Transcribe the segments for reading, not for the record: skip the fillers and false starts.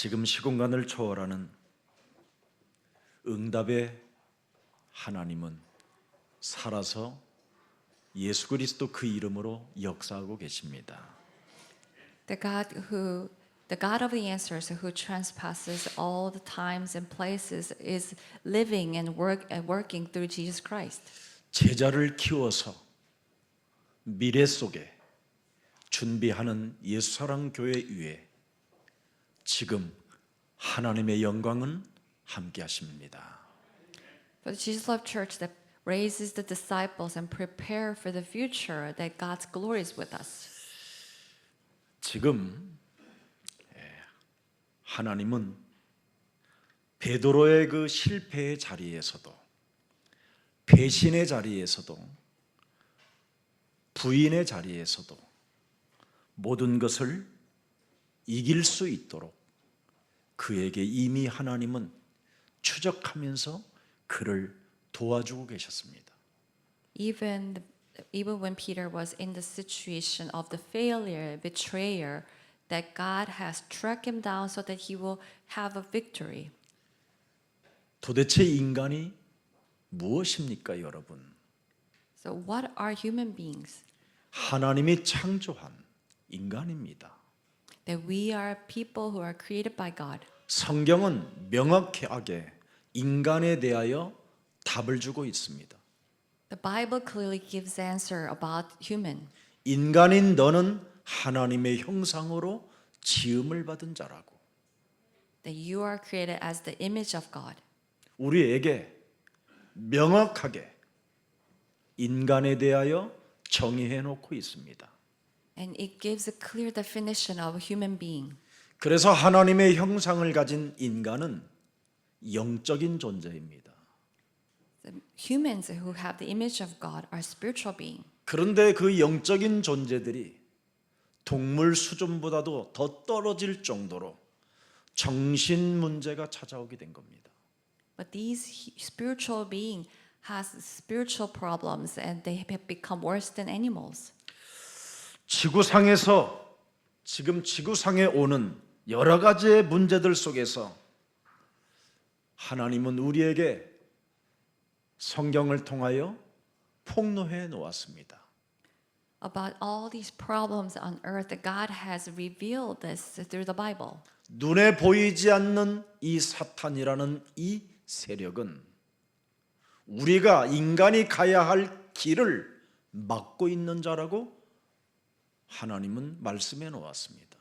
지금 시공간을 초월하는 응답의 하나님은 살아서 예수 그리스도 그 이름으로 역사하고 계십니다. The God of the answers, who transpasses all the times and places, is living and working through Jesus Christ. 제자를 키워서 미래 속에 준비하는 예수사랑교회 위에 지금 하나님의 영광은 함께 하십니다. For the Jesus Love Church that raises the disciples and prepare for the future, that God's glory is with us. 지금 하나님은 베드로의 그 실패의 자리에서도 배신의 자리에서도 부인의 자리에서도 모든 것을 이길 수 있도록 그에게 이미 하나님은 추적하면서 그를 도와주고 계셨습니다. Even when Peter was in the situation of the failure, betrayer, that God has tracked him down so that he will have a victory. 도대체 인간이 무엇입니까, 여러분? So what are human beings? 하나님이 창조한 인간입니다. That we are people who are created by God. 성경은 명확하게 인간에 대하여 답을 주고 있습니다. The Bible clearly gives answer about human. 인간인 너는 하나님의 형상으로 지음을 받은 자라고. That you are created as the image of God. 우리에게 명확하게 인간에 대하여 정의해 놓고 있습니다. And it gives a clear definition of a human being. 그래서 하나님의 형상을 가진 인간은 영적인 존재입니다. The humans who have the image of God are spiritual beings. 그런데 그 영적인 존재들이 동물 수준보다도 더 떨어질 정도로 정신 문제가 찾아오게 된 겁니다. But these spiritual beings has spiritual problems and they have become worse than animals. 지구상에서 지금 지구상에 오는 여러 가지의 문제들 속에서 하나님은 우리에게 성경을 통하여 폭로해 놓았습니다. About all these problems on earth, that God has revealed this through the Bible. 눈에 보이지 않는 이 사탄이라는 이 세력은 우리가 인간이 가야 할 길을 막고 있는 자라고 하나님은 말씀해 놓았습니다.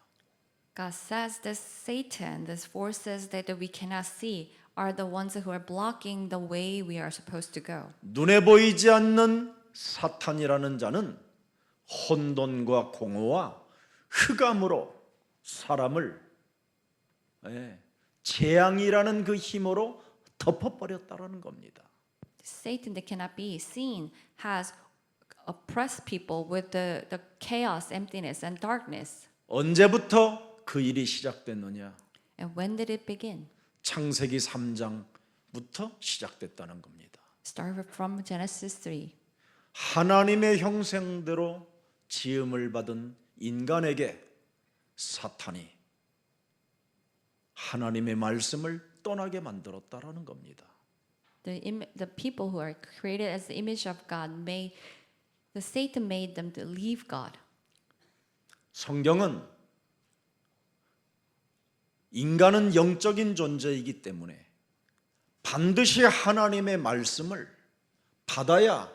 God says that Satan, these forces that we cannot see, are the ones who are blocking the way we are supposed to go. 눈에 보이지 않는 사탄이라는 자는 혼돈과 공허와 흑암으로 사람을 재앙이라는 그 힘으로 덮어버렸다라는 겁니다. Satan that cannot be seen has oppressed people with the chaos, emptiness, and darkness. 언제부터 그 일이 시작됐느냐? And when did it begin? 창세기 3장부터 시작됐다는 겁니다. Started from Genesis 3. 하나님의 형상대로 지음을 받은 인간에게 사탄이 하나님의 말씀을 떠나게 만들었다라는 겁니다. The people who are created as the image of God Satan made them to leave God. 성경은 인간은 영적인 존재이기 때문에 반드시 하나님의 말씀을 받아야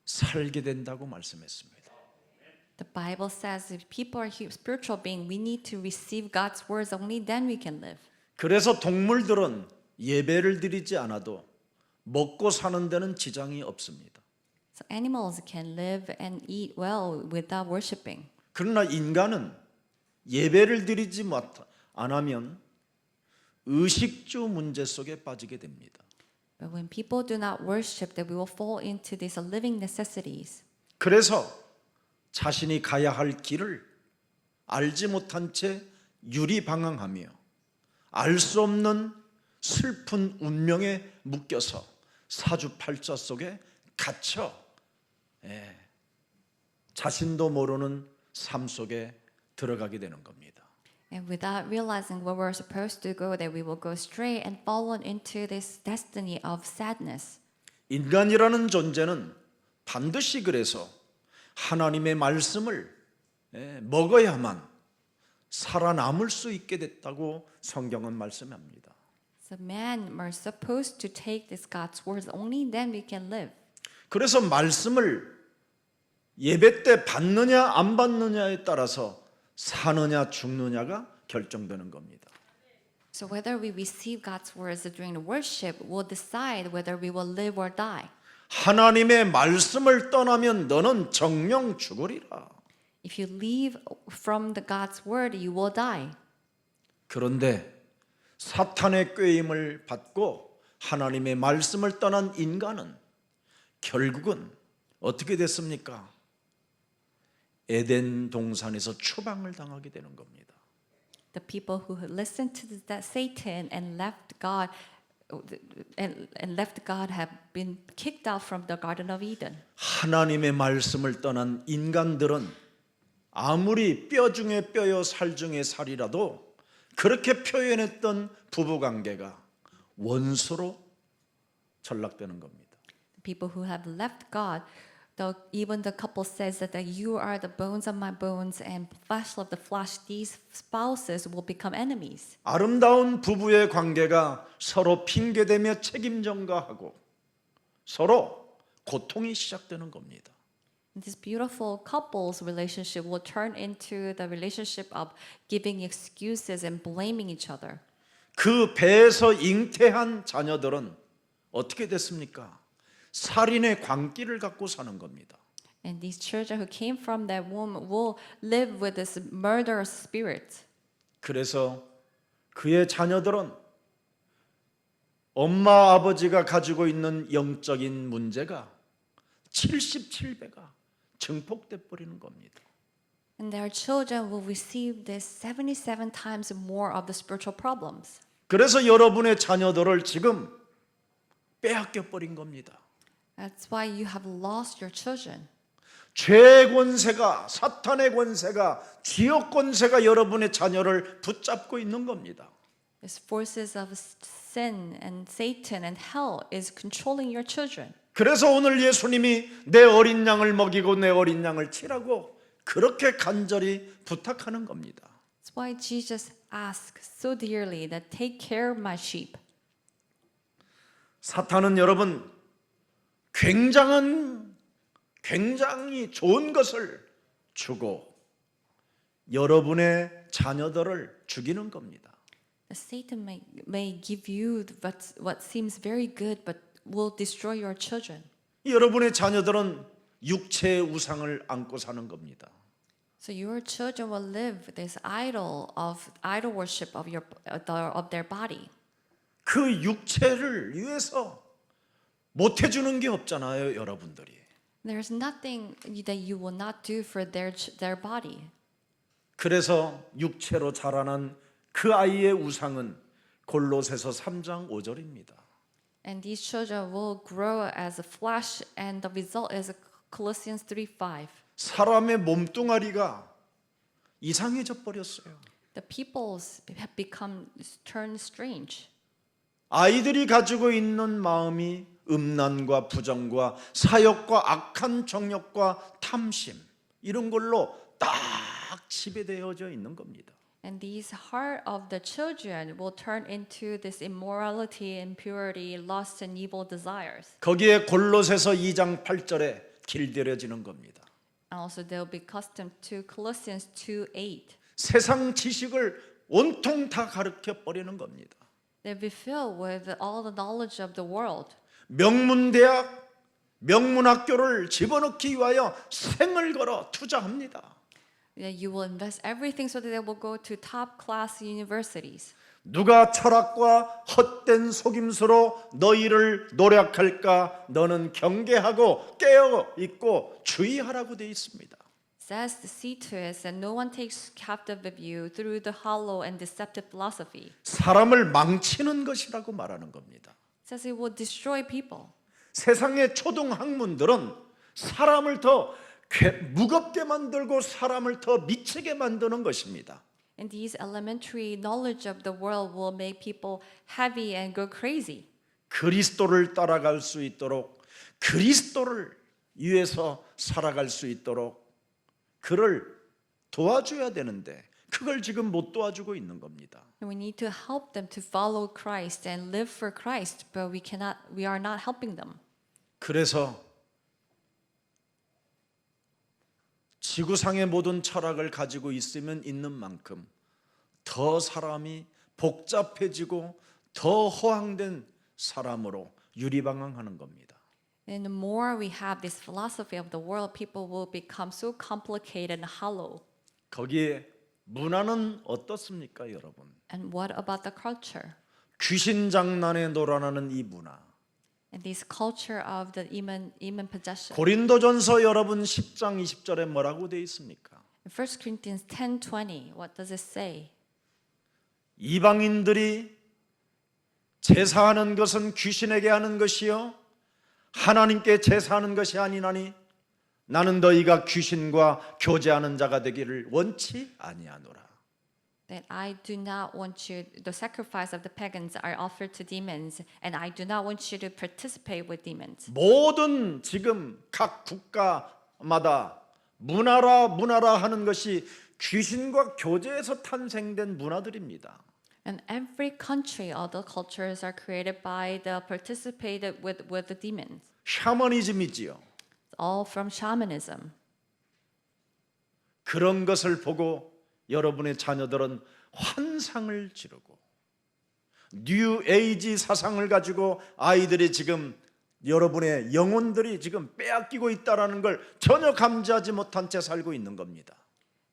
살게 된다고 말씀했습니다. The Bible says if people are spiritual beings, we need to receive God's words. Only then we can live. 그래서 동물들은 예배를 드리지 않아도 먹고 사는 데는 지장이 없습니다. So animals can live and eat well without worshiping. 그러나 인간은 예배를 드리지 않으면 의식주 문제 속에 빠지게 됩니다. But when people do not worship, that we will fall into these living necessities. 그래서 자신이 가야 할 길을 알지 못한 채 유리방황하며 알 수 없는 슬픈 운명에 묶여서 사주팔자 속에 갇혀 자신도 모르는 삶 속에 들어가게 되는 겁니다. And without realizing where we're supposed to go, that we will go straight and fall into this destiny of sadness. 인간이라는 존재는 반드시 그래서 하나님의 말씀을 먹어야만 살아남을 수 있게 됐다고 성경은 말씀합니다. So man, we're supposed to take this God's words. Only then we can live. 그래서 말씀을 예배 때 받느냐 안 받느냐에 따라서 사느냐 죽느냐가 결정되는 겁니다. So whether we receive God's words during the worship will decide whether we will live or die. 하나님의 말씀을 떠나면 너는 정령 죽으리라. If you leave from the God's word, you will die. 그런데 사탄의 꾀임을 받고 하나님의 말씀을 떠난 인간은 결국은 어떻게 됐습니까? 에덴 동산에서 추방을 당하게 되는 겁니다. The people who listened to that Satan and left God have been kicked out from the Garden of Eden. 하나님의 말씀을 떠난 인간들은 아무리 뼈 중에 뼈요 살 중에 살이라도 그렇게 표현했던 부부관계가 원수로 전락되는 겁니다. The people who have left God, even the couple says that you are the bones of my bones and flesh of the flesh, these spouses will become enemies. 아름다운 부부의 관계가 서로 핑계대며 책임 전가하고 서로 고통이 시작되는 겁니다. This beautiful couple's relationship will turn into the relationship of giving excuses and blaming each other. 그 배에서 잉태한 자녀들은 어떻게 됐습니까? 살인의 광기를 갖고 사는 겁니다. And these children who came from that womb will live with this murderous spirit. 그래서 그의 자녀들은 엄마 아버지가 가지고 있는 영적인 문제가 77배가 증폭돼 버리는 겁니다. And their children will receive this 77 times more of the spiritual problems. 그래서 여러분의 자녀들을 지금 빼앗겨 버린 겁니다. That's why you have lost your children. 죄의 권세가, 사탄의 권세가, 지옥 권세가 여러분의 자녀를 붙잡고 있는 겁니다. These forces of sin and Satan and hell is controlling your children. 그래서 오늘 예수님이 내 어린 양을 먹이고 내 어린 양을 치라고 그렇게 간절히 부탁하는 겁니다. That's why Jesus asked so dearly that take care of my sheep. 사탄은 여러분 굉장히 좋은 것을 주고 여러분의 자녀들을 죽이는 겁니다. Satan may give you what seems very good but will destroy your children. 여러분의 자녀들은 육체의 우상을 안고 사는 겁니다. So your children will live this idol worship of their body. 그 육체를 위해서 못 해주는 게 없잖아요, 여러분들이. There's nothing that you will not do for their body. 그래서 육체로 자라난 그 아이의 우상은 골로새서 3장 5절입니다. And these children will grow as a flesh, and the result is Colossians 3:5. 사람의 몸뚱아리가 이상해져 버렸어요. The peoples have turned strange. 아이들이 가지고 있는 마음이 음란과 부정과 사욕과 악한 정욕과 탐심 이런 걸로 딱 지배되어져 있는 겁니다. And these heart of the children will turn into this immorality, impurity, lust, and evil desires. 거기에 골로새서 2장 8절에 길들여지는 겁니다. And also they'll be accustomed to Colossians 2:8. 세상 지식을 온통 다 가르쳐 버리는 겁니다. They'll be filled with all the knowledge of the world. 명문대학, 명문학교를 집어넣기 위하여 생을 걸어 투자합니다. You will invest everything so that they will go to top class universities. 누가 철학과 헛된 속임수로 너희를 노력할까? 너는 경계하고 깨어 있고 주의하라고 되어 있습니다. Says see to it that no one takes captive of you through the hollow and deceptive philosophy. 사람을 망치는 것이라고 말하는 겁니다. Says it will destroy people. 세상의 초등 학문들은 사람을 더 무겁게 만들고 사람을 더 미치게 만드는 것입니다. And these elementary knowledge of the world will make people heavy and go crazy. 그리스도를 따라갈 수 있도록 그리스도를 위해서 살아갈 수 있도록 그를 도와줘야 되는데 그걸 지금 못 도와주고 있는 겁니다. And we need to help them to follow Christ and live for Christ, but we are not helping them. 그래서 지구상의 모든 철학을 가지고 있으면 있는 만큼 더 사람이 복잡해지고 더 허황된 사람으로 유리방황하는 겁니다. And the more we have this philosophy of the world, people will become so complicated and hollow. 거기에 문화는 어떻습니까, 여러분? And what about the culture? 귀신 장난에 놀아나는 이 문화. And this culture of the demon possession. 고린도전서 여러분 10장 20절에 뭐라고 되어 있습니까? In 1 Corinthians 10:20, what does it say? 이방인들이 제사하는 것은 귀신에게 하는 것이요 하나님께 제사하는 것이 아니나니 나는 너희가 귀신과 교제하는 자가 되기를 원치 아니하노라. That I do not want you, the sacrifice of the pagans are offered to demons, and I do not want you to participate with demons. 모든 지금 각 국가마다 문화라 하는 것이 귀신과 교제에서 탄생된 문화들입니다. And every country, all the cultures are created by the participated with the demons. 샤머니즘이지요. It's all from shamanism. 그런 것을 보고 여러분의 자녀들은 환상을 지르고 뉴 에이지 사상을 가지고 아이들이 지금 여러분의 영혼들이 지금 빼앗기고 있다라는 걸 전혀 감지하지 못한 채 살고 있는 겁니다.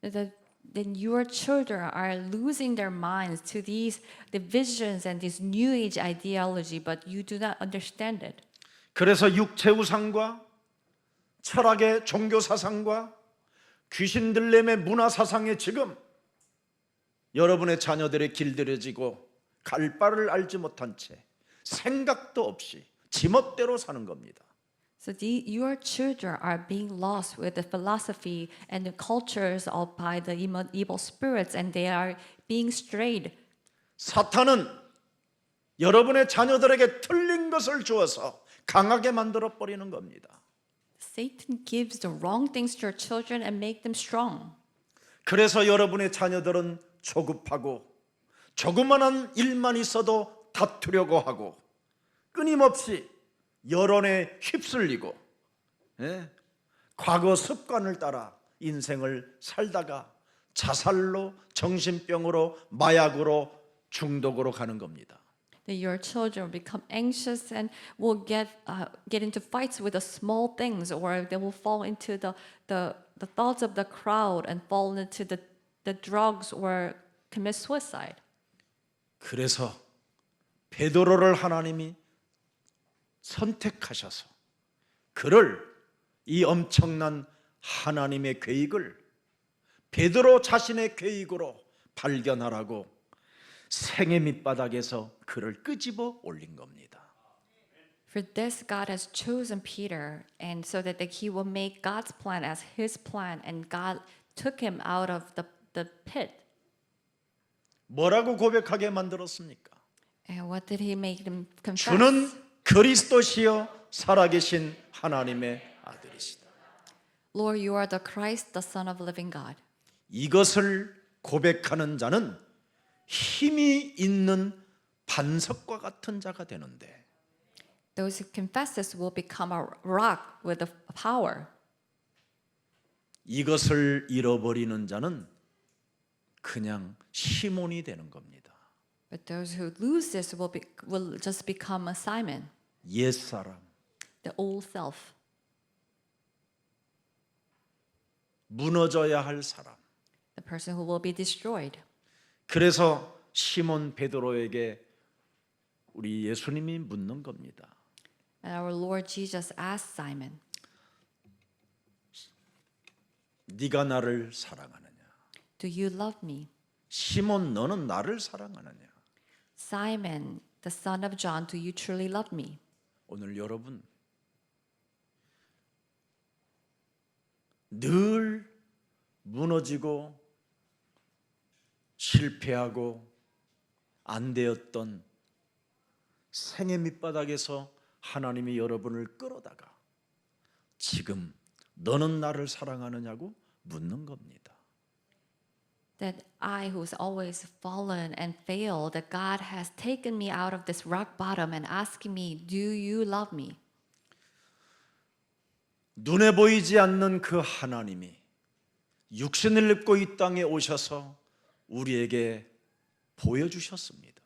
Then your children are losing their minds to these divisions and this new age ideology, but you do not understand it. 그래서 육체 우상과 철학의 종교 사상과 귀신 들림의 문화 사상에 지금 여러분의 자녀들이 길들여지고 갈 바를 알지 못한 채 생각도 없이 지멋대로 사는 겁니다. So your children are being lost with the philosophy and the cultures of by the evil spirits, and they are being strayed. 사탄은 여러분의 자녀들에게 틀린 것을 주어서 강하게 만들어 버리는 겁니다. Satan gives the wrong things to your children and make them strong. 그래서 여러분의 자녀들은 조급하고 조그만한 일만 있어도 다투려고 하고 끊임없이 여론에 휩쓸리고 과거 습관을 따라 인생을 살다가 자살로 정신병으로 마약으로 중독으로 가는 겁니다. That your children become anxious and will get into fights with the small things, or they will fall into the thoughts of the crowd and fall into the drugs or commit suicide. 그래서 베드로를 하나님이 선택하셔서 그를 이 엄청난 하나님의 계획을 베드로 자신의 계획으로 발견하라고 생의 밑바닥에서 그를 끄집어 올린 겁니다. For this, God has chosen Peter, and so that he will make God's plan as his plan, and God took him out of the pit. 뭐라고 고백하게 만들었습니까? And what did he make him confess? 주는 그리스도시요 살아계신 하나님의 아들이시다. Lord, you are the Christ, the Son of living God. 이것을 고백하는 자는 힘이 있는 반석과 같은 자가 되는데 Those who confess this will become a rock with a power. 이것을 잃어버리는 자는 그냥 시몬이 되는 겁니다. But those who lose this will just become a Simon, 옛사람, the old self, 무너져야 할 사람. the person who will be destroyed. 그래서 시몬 베드로에게 우리 예수님이 묻는 겁니다. And our Lord Jesus asked Simon, 네가 나를 사랑하느냐? "Do you love me?" 시몬 너는 나를 사랑하느냐? Simon, the son of John, do you truly love me? 오늘 여러분 늘 무너지고 실패하고 안 되었던 생의 밑바닥에서 하나님이 여러분을 끌어다가 지금 너는 나를 사랑하느냐고 묻는 겁니다. That I, who's always fallen and failed, that God has taken me out of this rock bottom and asking me, do you love me? 눈에 보이지 않는 그 하나님이 육신을 입고 이 땅에 오셔서 우리에게 보여주셨습니다.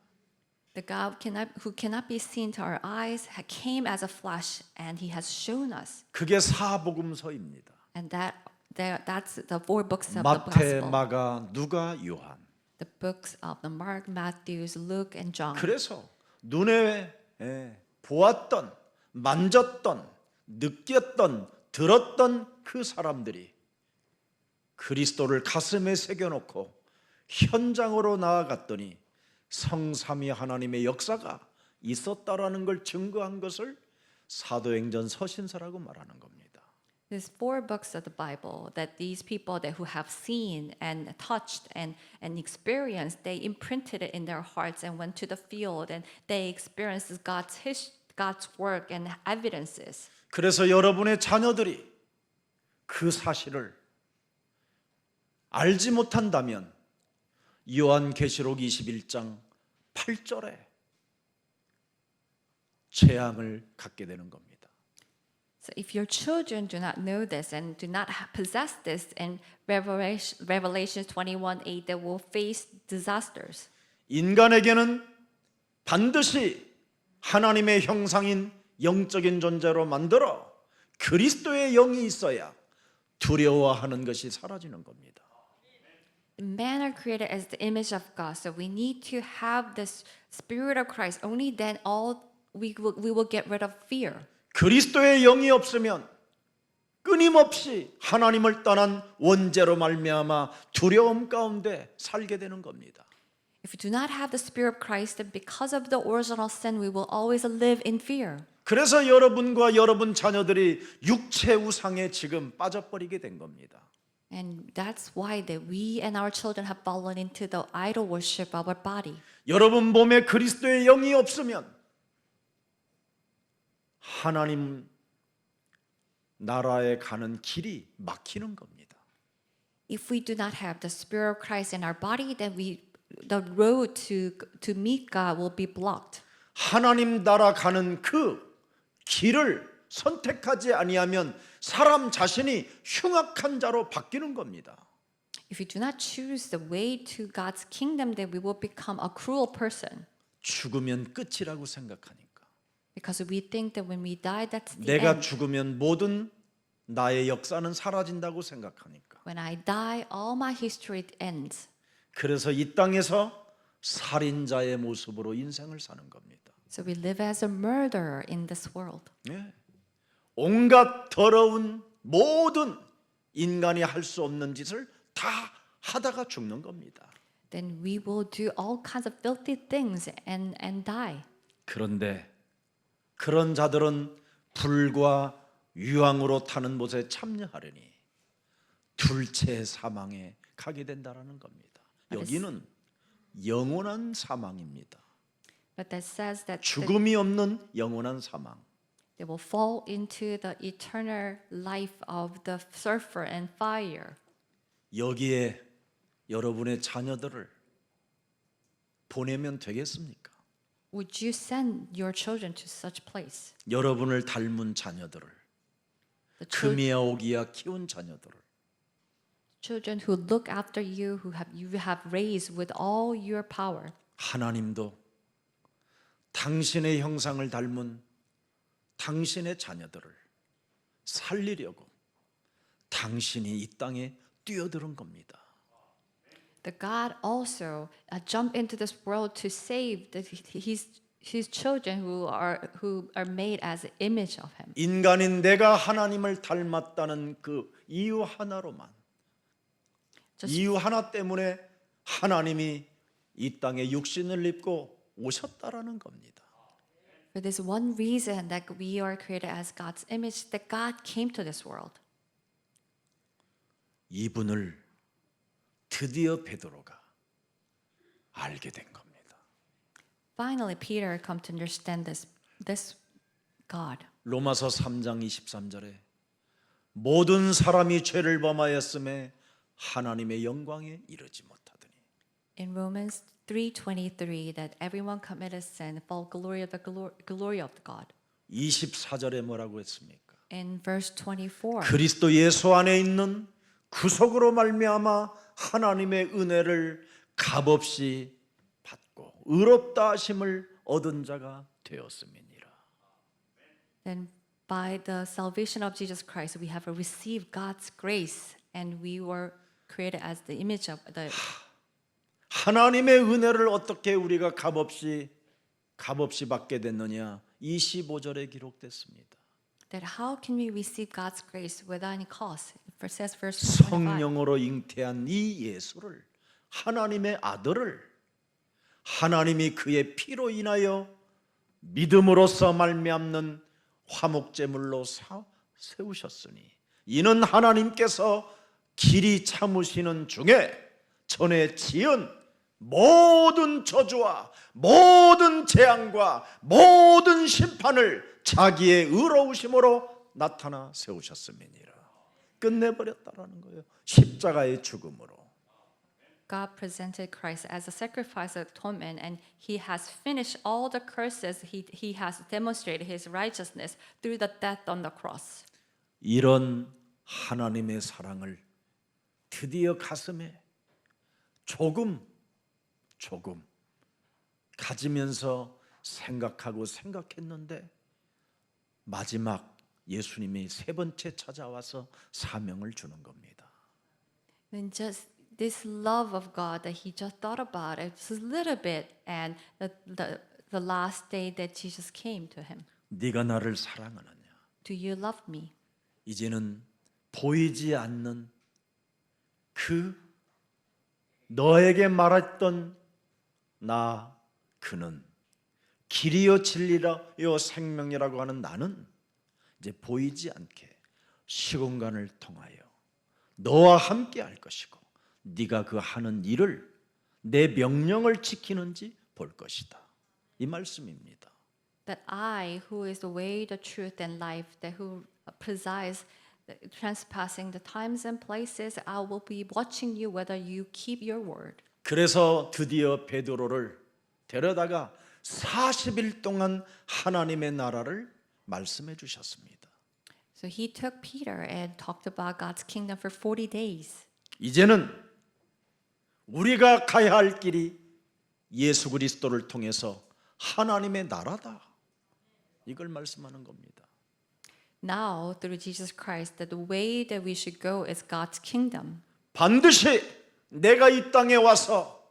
The God who cannot be seen to our eyes came as a flesh, and He has shown us. 그게 사복음서입니다. And that's the 4 books of the 마태, gospel. 마가, 누가, 요한. The books of the Mark, Matthew, Luke, and John. 그래서 눈에 보았던, 만졌던, 느꼈던, 들었던 그 사람들이 그리스도를 가슴에 새겨놓고 현장으로 나아갔더니 성삼위 하나님의 역사가 있었다라는 걸 증거한 것을 사도행전 서신서라고 말하는 겁니다. There's 4 books of the Bible that these people who have seen and touched and experienced, they imprinted it in their hearts and went to the field and they experienced God's work and evidences. 그래서 여러분의 자녀들이 그 사실을 알지 못한다면 요한계시록 21장 8절에 재앙을 갖게 되는 겁니다. So if your children do not know this and do not possess this in Revelation 21:8, they will face disasters. 인간에게는 반드시 하나님의 형상인 영적인 존재로 만들어 그리스도의 영이 있어야 두려워하는 것이 사라지는 겁니다. Men are created as the image of God, so we need to have this Spirit of Christ. Only then we will get rid of fear. 그리스도의 영이 없으면 끊임없이 하나님을 떠난 원죄로 말미암아 두려움 가운데 살게 되는 겁니다. If we do not have the Spirit of Christ, then because of the original sin, we will always live in fear. 그래서 여러분과 여러분 자녀들이 육체 우상에 지금 빠져버리게 된 겁니다. And that's why that we and our children have fallen into the idol worship of our body. 여러분 몸에 그리스도의 영이 없으면 하나님 나라에 가는 길이 막히는 겁니다. If we do not have the Spirit of Christ in our body, then the road to meet God will be blocked. 하나님 나라 가는 그 길을 선택하지 아니하면 사람 자신이 흉악한 자로 바뀌는 겁니다. If we do not choose the way to God's kingdom, then we will become a cruel person. 죽으면 끝이라고 생각하니까. Because we think that when we die, that's the 내가 end. 죽으면 모든 나의 역사는 사라진다고 생각하니까. When I die, all my history ends. 그래서 이 땅에서 살인자의 모습으로 인생을 사는 겁니다. So we live as a murderer in this world. 네. 온갖 더러운 모든 인간이 할 수 없는 짓을 다 하다가 죽는 겁니다. Then we will do all kinds of filthy things and die. 그런데 그런 자들은 불과 유황으로 타는 못에 참여하려니 둘째 사망에 가게 된다라는 겁니다. 여기는 영원한 사망입니다. But that says that 죽음이 없는 영원한 사망. they will fall into the eternal life of the sulfur and fire. 여기에 여러분의 자녀들을 보내면 되겠습니까? Would you send your children to such place? 여러분을 닮은 자녀들을, The children, 금이야 오기야 키운 자녀들을 children who look after you, you have raised with all your power. 하나님도 당신의 형상을 닮은 당신의 자녀들을 살리려고 당신이 이 땅에 뛰어드는 겁니다. The God also jumped into this world to save his children who are made as an image of him. 인간인 내가 하나님을 닮았다는 그 이유 하나로만, 이유 하나 때문에 하나님이 이 땅에 육신을 입고 오셨다라는 겁니다. For this one reason that we are created as God's image, that God came to this world. 이분을 드디어 베드로가 알게 된 겁니다. Finally, Peter come to understand this God. 로마서 3장 23절에 모든 사람이 죄를 범하였음에 하나님의 영광에 이르지 못하더니 In Romans 3:23, that everyone committed sin, fall glory of the glory of God. 24절에 뭐라고 했습니까? In verse 24, 그리스도 예수 안에 있는 구속으로 말미암아 하나님의 은혜를 값없이 받고 의롭다 하심을 얻은 자가 되었음이니라. then by the salvation of Jesus Christ, we have received God's grace, and we were created as the image of the. 하나님의 은혜를 어떻게 우리가 값없이 받게 됐느냐? 25절에 기록됐습니다. That how can we receive God's grace without any cost? It says verse 25. 성령으로 잉태한 이 예수를, 하나님의 아들을 하나님이 그의 피로 인하여 믿음으로써 말미암는 화목제물로 세우셨으니 이는 하나님께서 길이 참으시는 중에 전에 지은 모든 저주와 모든 재앙과 모든 심판을 자기의 의로우심으로 나타나 세우셨음이니라. 끝내버렸다라는 거예요. 십자가의 죽음으로. God presented Christ as a sacrifice of atonement, and He has finished all the curses. He has demonstrated His righteousness through the death on the cross. 이런 하나님의 사랑을 드디어 가슴에 조금 가지면서 생각했는데 마지막 예수님이 세 번째 찾아와서 사명을 주는 겁니다. Then just this love of God that he just thought about it just a little bit, and the last day that Jesus came to him. 네가 나를 사랑하느냐? Do you love me? 이제는 보이지 않는 그 너에게 말했던 그는 길이요 진리요 생명이라고 하는 나는 이제 보이지 않게 시공간을 통하여 너와 함께 할 것이고 네가 그 하는 일을 내 명령을 지키는지 볼 것이다. 이 말씀입니다. That I, who is the way, the truth, and life, that who presides, trespassing the times and places, I will be watching you whether you keep your word. 그래서 드디어 베드로를 데려다가 40일 동안 하나님의 나라를 말씀해 주셨습니다. So he took Peter and talked about God's kingdom for 40 days. 이제는 우리가 가야 할 길이 예수 그리스도를 통해서 하나님의 나라다. 이걸 말씀하는 겁니다. Now, through Jesus Christ, that the way that we should go is God's kingdom. 반드시 내가 이 땅에 와서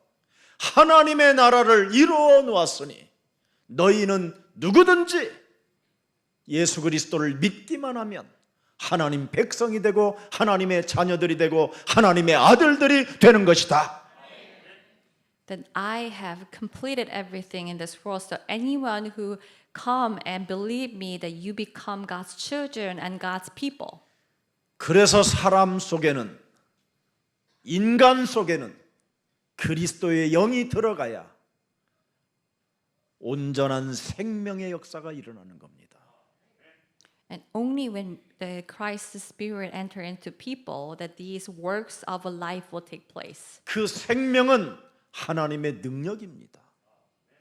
하나님의 나라를 이루어 놓았으니 너희는 누구든지 예수 그리스도를 믿기만 하면 하나님 백성이 되고 하나님의 자녀들이 되고 하나님의 아들들이 되는 것이다. That I have completed everything in this world, so anyone who come and believe me, that you become God's children and God's people. 그래서 사람 속에는, 인간 속에는 그리스도의 영이 들어가야 온전한 생명의 역사가 일어나는 겁니다. And only when the Christ's Spirit enter into people that these works of a life will take place. 그 생명은 하나님의 능력입니다.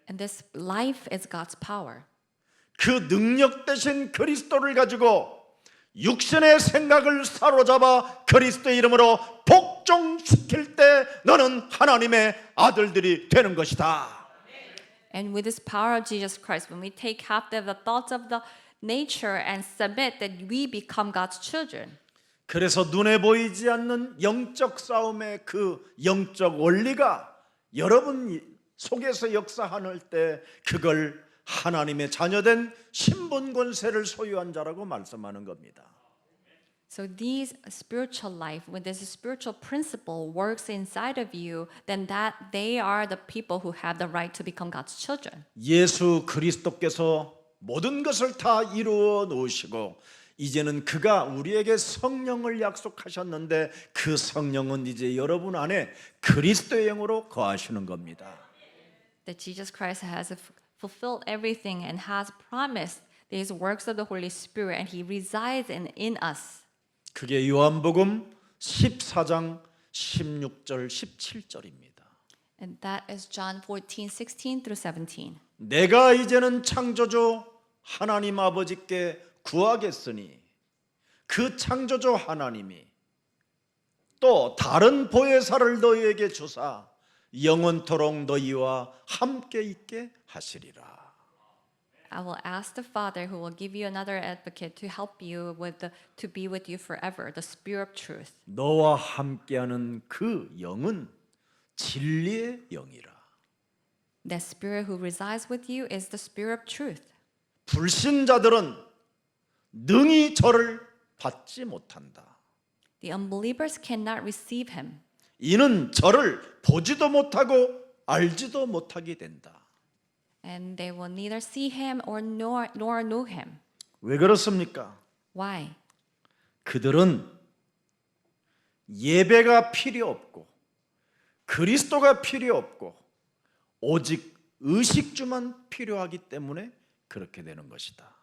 And this life is God's power. 그 능력 대신 그리스도를 가지고 육신의 생각을 사로잡아 그리스도의 이름으로 복종시킬 때 너는 하나님의 아들들이 되는 것이다. And with this power of Jesus Christ, when we take captive the thoughts of the nature and submit, that we become God's children. 그래서 눈에 보이지 않는 영적 싸움의 그 영적 원리가 여러분 속에서 역사할 때 그걸 하나님의 자녀된 신분 권세를 소유한 자라고 말씀하는 겁니다. So these spiritual life, when this spiritual principle works inside of you, then that they are the people who have the right to become God's children. 예수 그리스도께서 모든 것을 다 이루어 놓으시고 이제는 그가 우리에게 성령을 약속하셨는데 그 성령은 이제 여러분 안에 그리스도의 영으로 거하시는 겁니다. that Jesus Christ has fulfilled everything and has promised these works of the Holy Spirit, and He resides in us. 그게 요한복음 14장 16절 17절입니다. And that is John 14:16 through 17. 내가 이제는 창조주 하나님 아버지께 구하겠으니 그 창조주 하나님이 또 다른 보혜사를 너희에게 주사 영원토록 너희와 함께 있게 하시리라. I will ask the Father who will give you another advocate to help you to be with you forever, the Spirit of truth. 너와 함께하는 그 영은 진리의 영이라. The Spirit who resides with you is the Spirit of truth. 불신자들은 능히 저를 받지 못한다. The unbelievers cannot receive Him. 이는 저를 보지도 못하고 알지도 못하게 된다. And they will neither see Him nor know Him. 왜 그렇습니까? Why? 그들은 예배가 필요 없고 그리스도가 필요 없고 오직 의식주만 필요하기 때문에 그렇게 되는 것이다.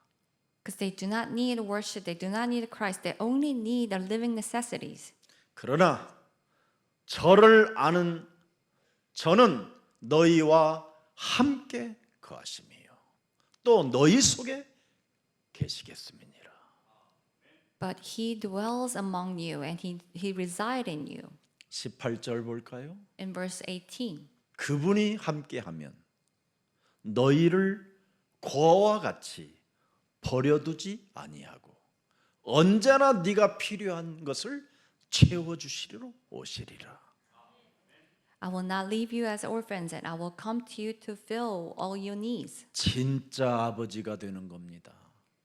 Because they do not need worship, they do not need Christ, they only need the living necessities. 그러나 저를 아는 저는 너희와 함께 거하심이요 또 너희 속에 계시겠음이니라. But He dwells among you and He resides in you. 18절 볼까요? In verse 18. 그분이 함께하면 너희를 고아와 같이 버려두지 아니하고 언제나 네가 필요한 것을 채워주시리로 오시리라. I will not leave you as orphans, and I will come to you to fill all your needs. 진짜 아버지가 되는 겁니다.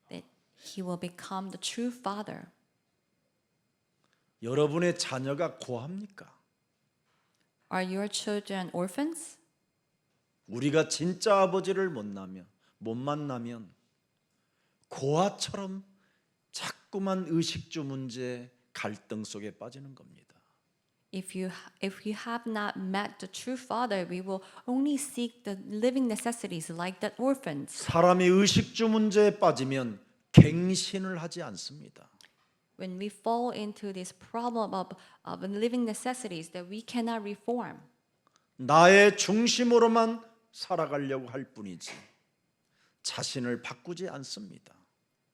That He will become the true Father. 여러분의 자녀가 고아입니까? Are your children orphans? 우리가 진짜 아버지를 못 만나면 고아처럼 자꾸만 의식주 문제 갈등 속에 빠지는 겁니다. If you have not met the true Father, we will only seek the living necessities like the orphans. 사람이 의식주 문제에 빠지면 갱신을 하지 않습니다. When we fall into this problem of living necessities that we cannot reform, 나의 중심으로만 살아가려고 할 뿐이지 자신을 바꾸지 않습니다.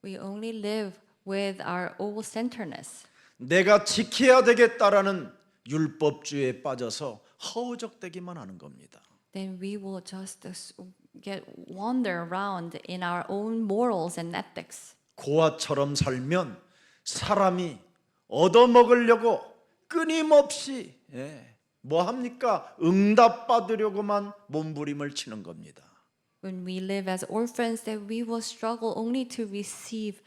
we only live with our old centeredness. 내가 지켜야 되겠다라는 율법주의에 빠져서 허우적대기만 하는 겁니다. Then we will just wander around in our own morals and ethics. 고아처럼 살면 사람이 얻어먹으려고 끊임없이 뭐 합니까? 응답받으려고만 몸부림을 치는 겁니다. When we live as orphans, that we will struggle only to receive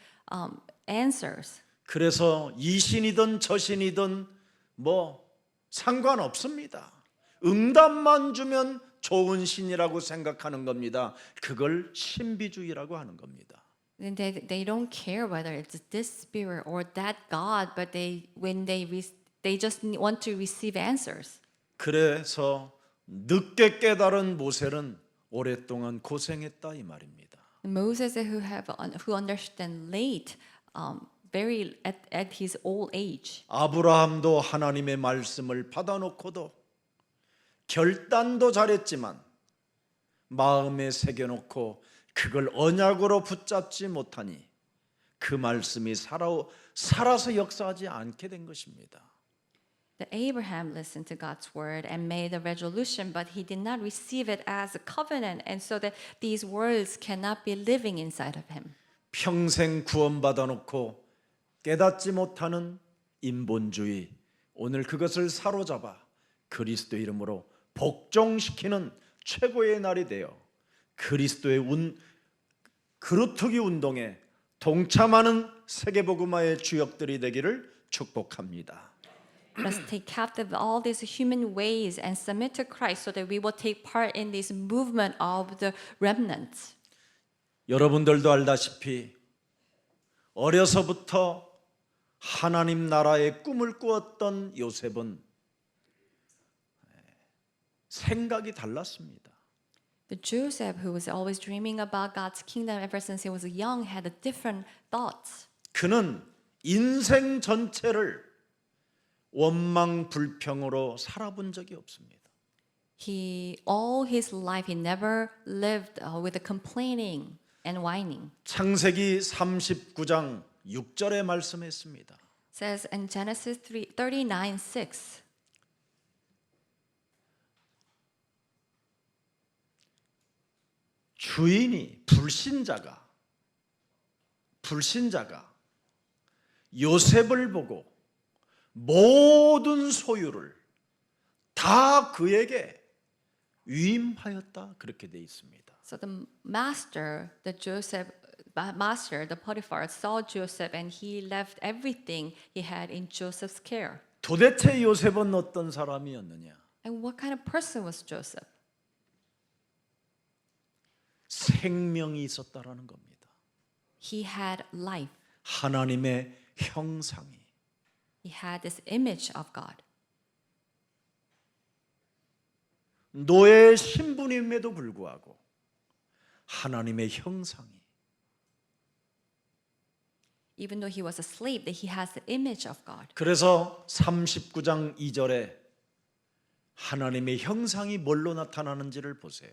answers. 그래서 이 신이든 저 신이든 뭐 상관없습니다. 응답만 주면 좋은 신이라고 생각하는 겁니다. 그걸 신비주의라고 하는 겁니다. And they don't care whether it's this spirit or that God, but they just want to receive answers. 그래서 늦게 깨달은 모세는 오랫동안 고생했다 이 말입니다. Moses, who understand late, very at his old age. 아브라함도 하나님의 말씀을 받아놓고도 결단도 잘했지만 마음에 새겨놓고 그걸 언약으로 붙잡지 못하니 그 말씀이 살아서 역사하지 않게 된 것입니다. That Abraham listened to God's word and made a resolution, but he did not receive it as a covenant, and so that these words cannot be living inside of him. 평생 구원받아 놓고 깨닫지 못하는 인본주의, 오늘 그것을 사로잡아 그리스도 이름으로 복종시키는 최고의 날이 되어 그리스도의 그루터기 운동에 동참하는 세계복음화의 주역들이 되기를 축복합니다. Let us take captive all these human ways and submit to Christ so that we will take part in this movement of the remnants. 여러분들도 알다시피 어려서부터 하나님 나라의 꿈을 꾸었던 요셉은 생각이 달랐습니다. The Joseph, who was always dreaming about God's kingdom ever since he was young, had a different thoughts. 그는 인생 전체를 원망 불평으로 살아본 적이 없습니다. All his life, he never lived with a complaining and whining. 창세기 39장 6절에 말씀했습니다. It says in Genesis 39:6. 주인이 불신자가 요셉을 보고 모든 소유를 다 그에게 위임하였다 그렇게 돼 있습니다. So the Potiphar saw Joseph and he left everything he had in Joseph's care. 도대체 요셉은 어떤 사람이었느냐? And what kind of person was Joseph? 생명이 있었다라는 겁니다. He had life. 하나님의 형상이. He had this image of God. 노예의 신분임에도 불구하고 하나님의 형상이. Even though he was a slave, that he has the image of God. 그래서 39장 2절에 하나님의 형상이 뭘로 나타나는지를 보세요.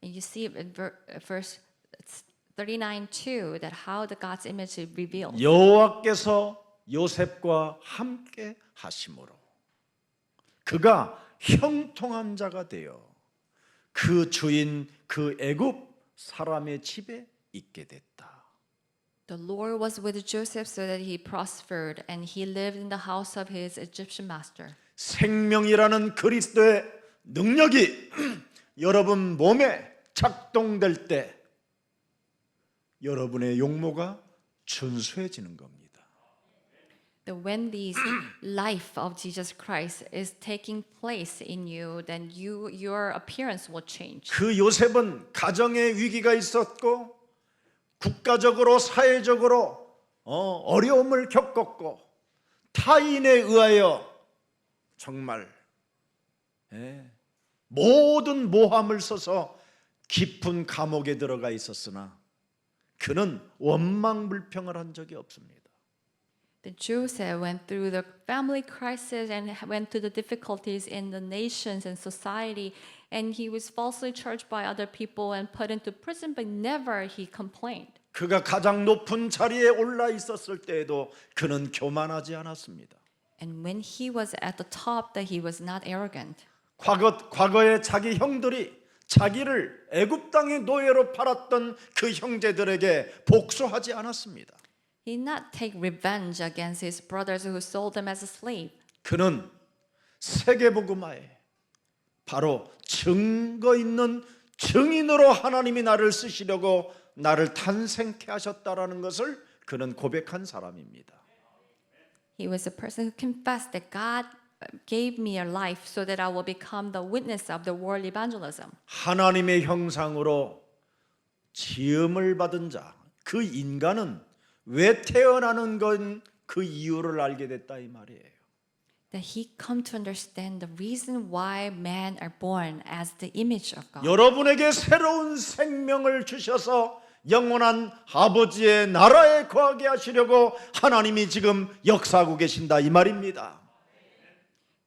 And you see in verse 39:2 that how the God's image is revealed. 여호와께서 요셉과 함께 하심으로 그가 형통한 자가 되어 그 주인 그 애굽 사람의 집에 있게 됐다. The Lord was with Joseph so that he prospered and he lived in the house of his Egyptian master. 생명이라는 그리스도의 능력이 여러분 몸에 작동될 때 여러분의 용모가 준수해지는 겁니다. That when the life of Jesus Christ is taking place in you, then your appearance will change. 그 요셉은 가정에 위기가 있었고 국가적으로 사회적으로 어려움을 겪었고 타인에 의하여 정말 모든 모함을 써서 깊은 감옥에 들어가 있었으나 그는 원망불평을 한 적이 없습니다. That Joseph went through the family crisis and went through the difficulties in the nations and society, and he was falsely charged by other people and put into prison, but never he complained. 그가 가장 높은 자리에 올라 있었을 때에도 그는 교만하지 않았습니다. And when he was at the top, that he was not arrogant. 과거에 자기 형들이 자기를 애굽 땅의 노예로 팔았던 그 형제들에게 복수하지 않았습니다. He did not take revenge against his brothers who sold him as a slave. 그는 세계복음화에 바로 증거 있는 증인으로 하나님이 나를 쓰시려고 나를 탄생케 하셨다라는 것을 그는 고백한 사람입니다. He was a person who confessed that God gave me a life so that I will become the witness of the world evangelism. 하나님의 형상으로 지음을 받은 자, 그 인간은 왜 태어나는 건 그 이유를 알게 됐다 이 말이에요. That he come to understand the reason why men are born as the image of God. 여러분에게 새로운 생명을 주셔서 영원한 아버지의 나라에 거하게 하시려고 하나님이 지금 역사하고 계신다 이 말입니다.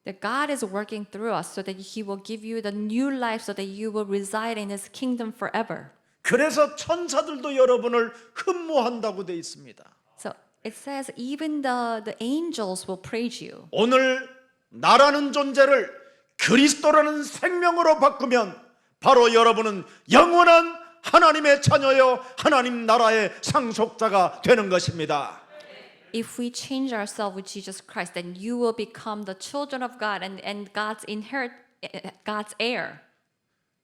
That God is working through us so that he will give you the new life so that you will reside in his kingdom forever. 그래서 천사들도 여러분을 흠모한다고 돼 있습니다. So it says even the angels will praise you. 오늘 나라는 존재를 그리스도라는 생명으로 바꾸면 바로 여러분은 영원한 하나님의 자녀여 하나님 나라의 상속자가 되는 것입니다. If we change ourselves with Jesus Christ, then you will become the children of God and God's heir.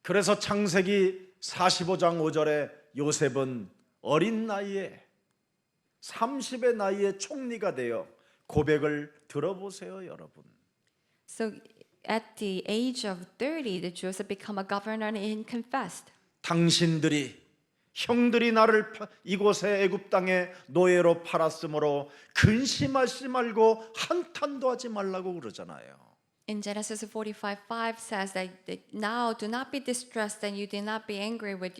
그래서 창세기 45장 5절에 요셉은 어린 나이에 30의 나이에 총리가 되어 고백을 들어보세요, 여러분. So at the age of 30, that Joseph became a governor and confessed. 당신들이 형들이 나를 이곳에 애굽 땅에 노예로 팔았으므로 근심하지 말고 한탄도 하지 말라고 그러잖아요. In Genesis 45:5 says that now do not be distressed and you do not be angry with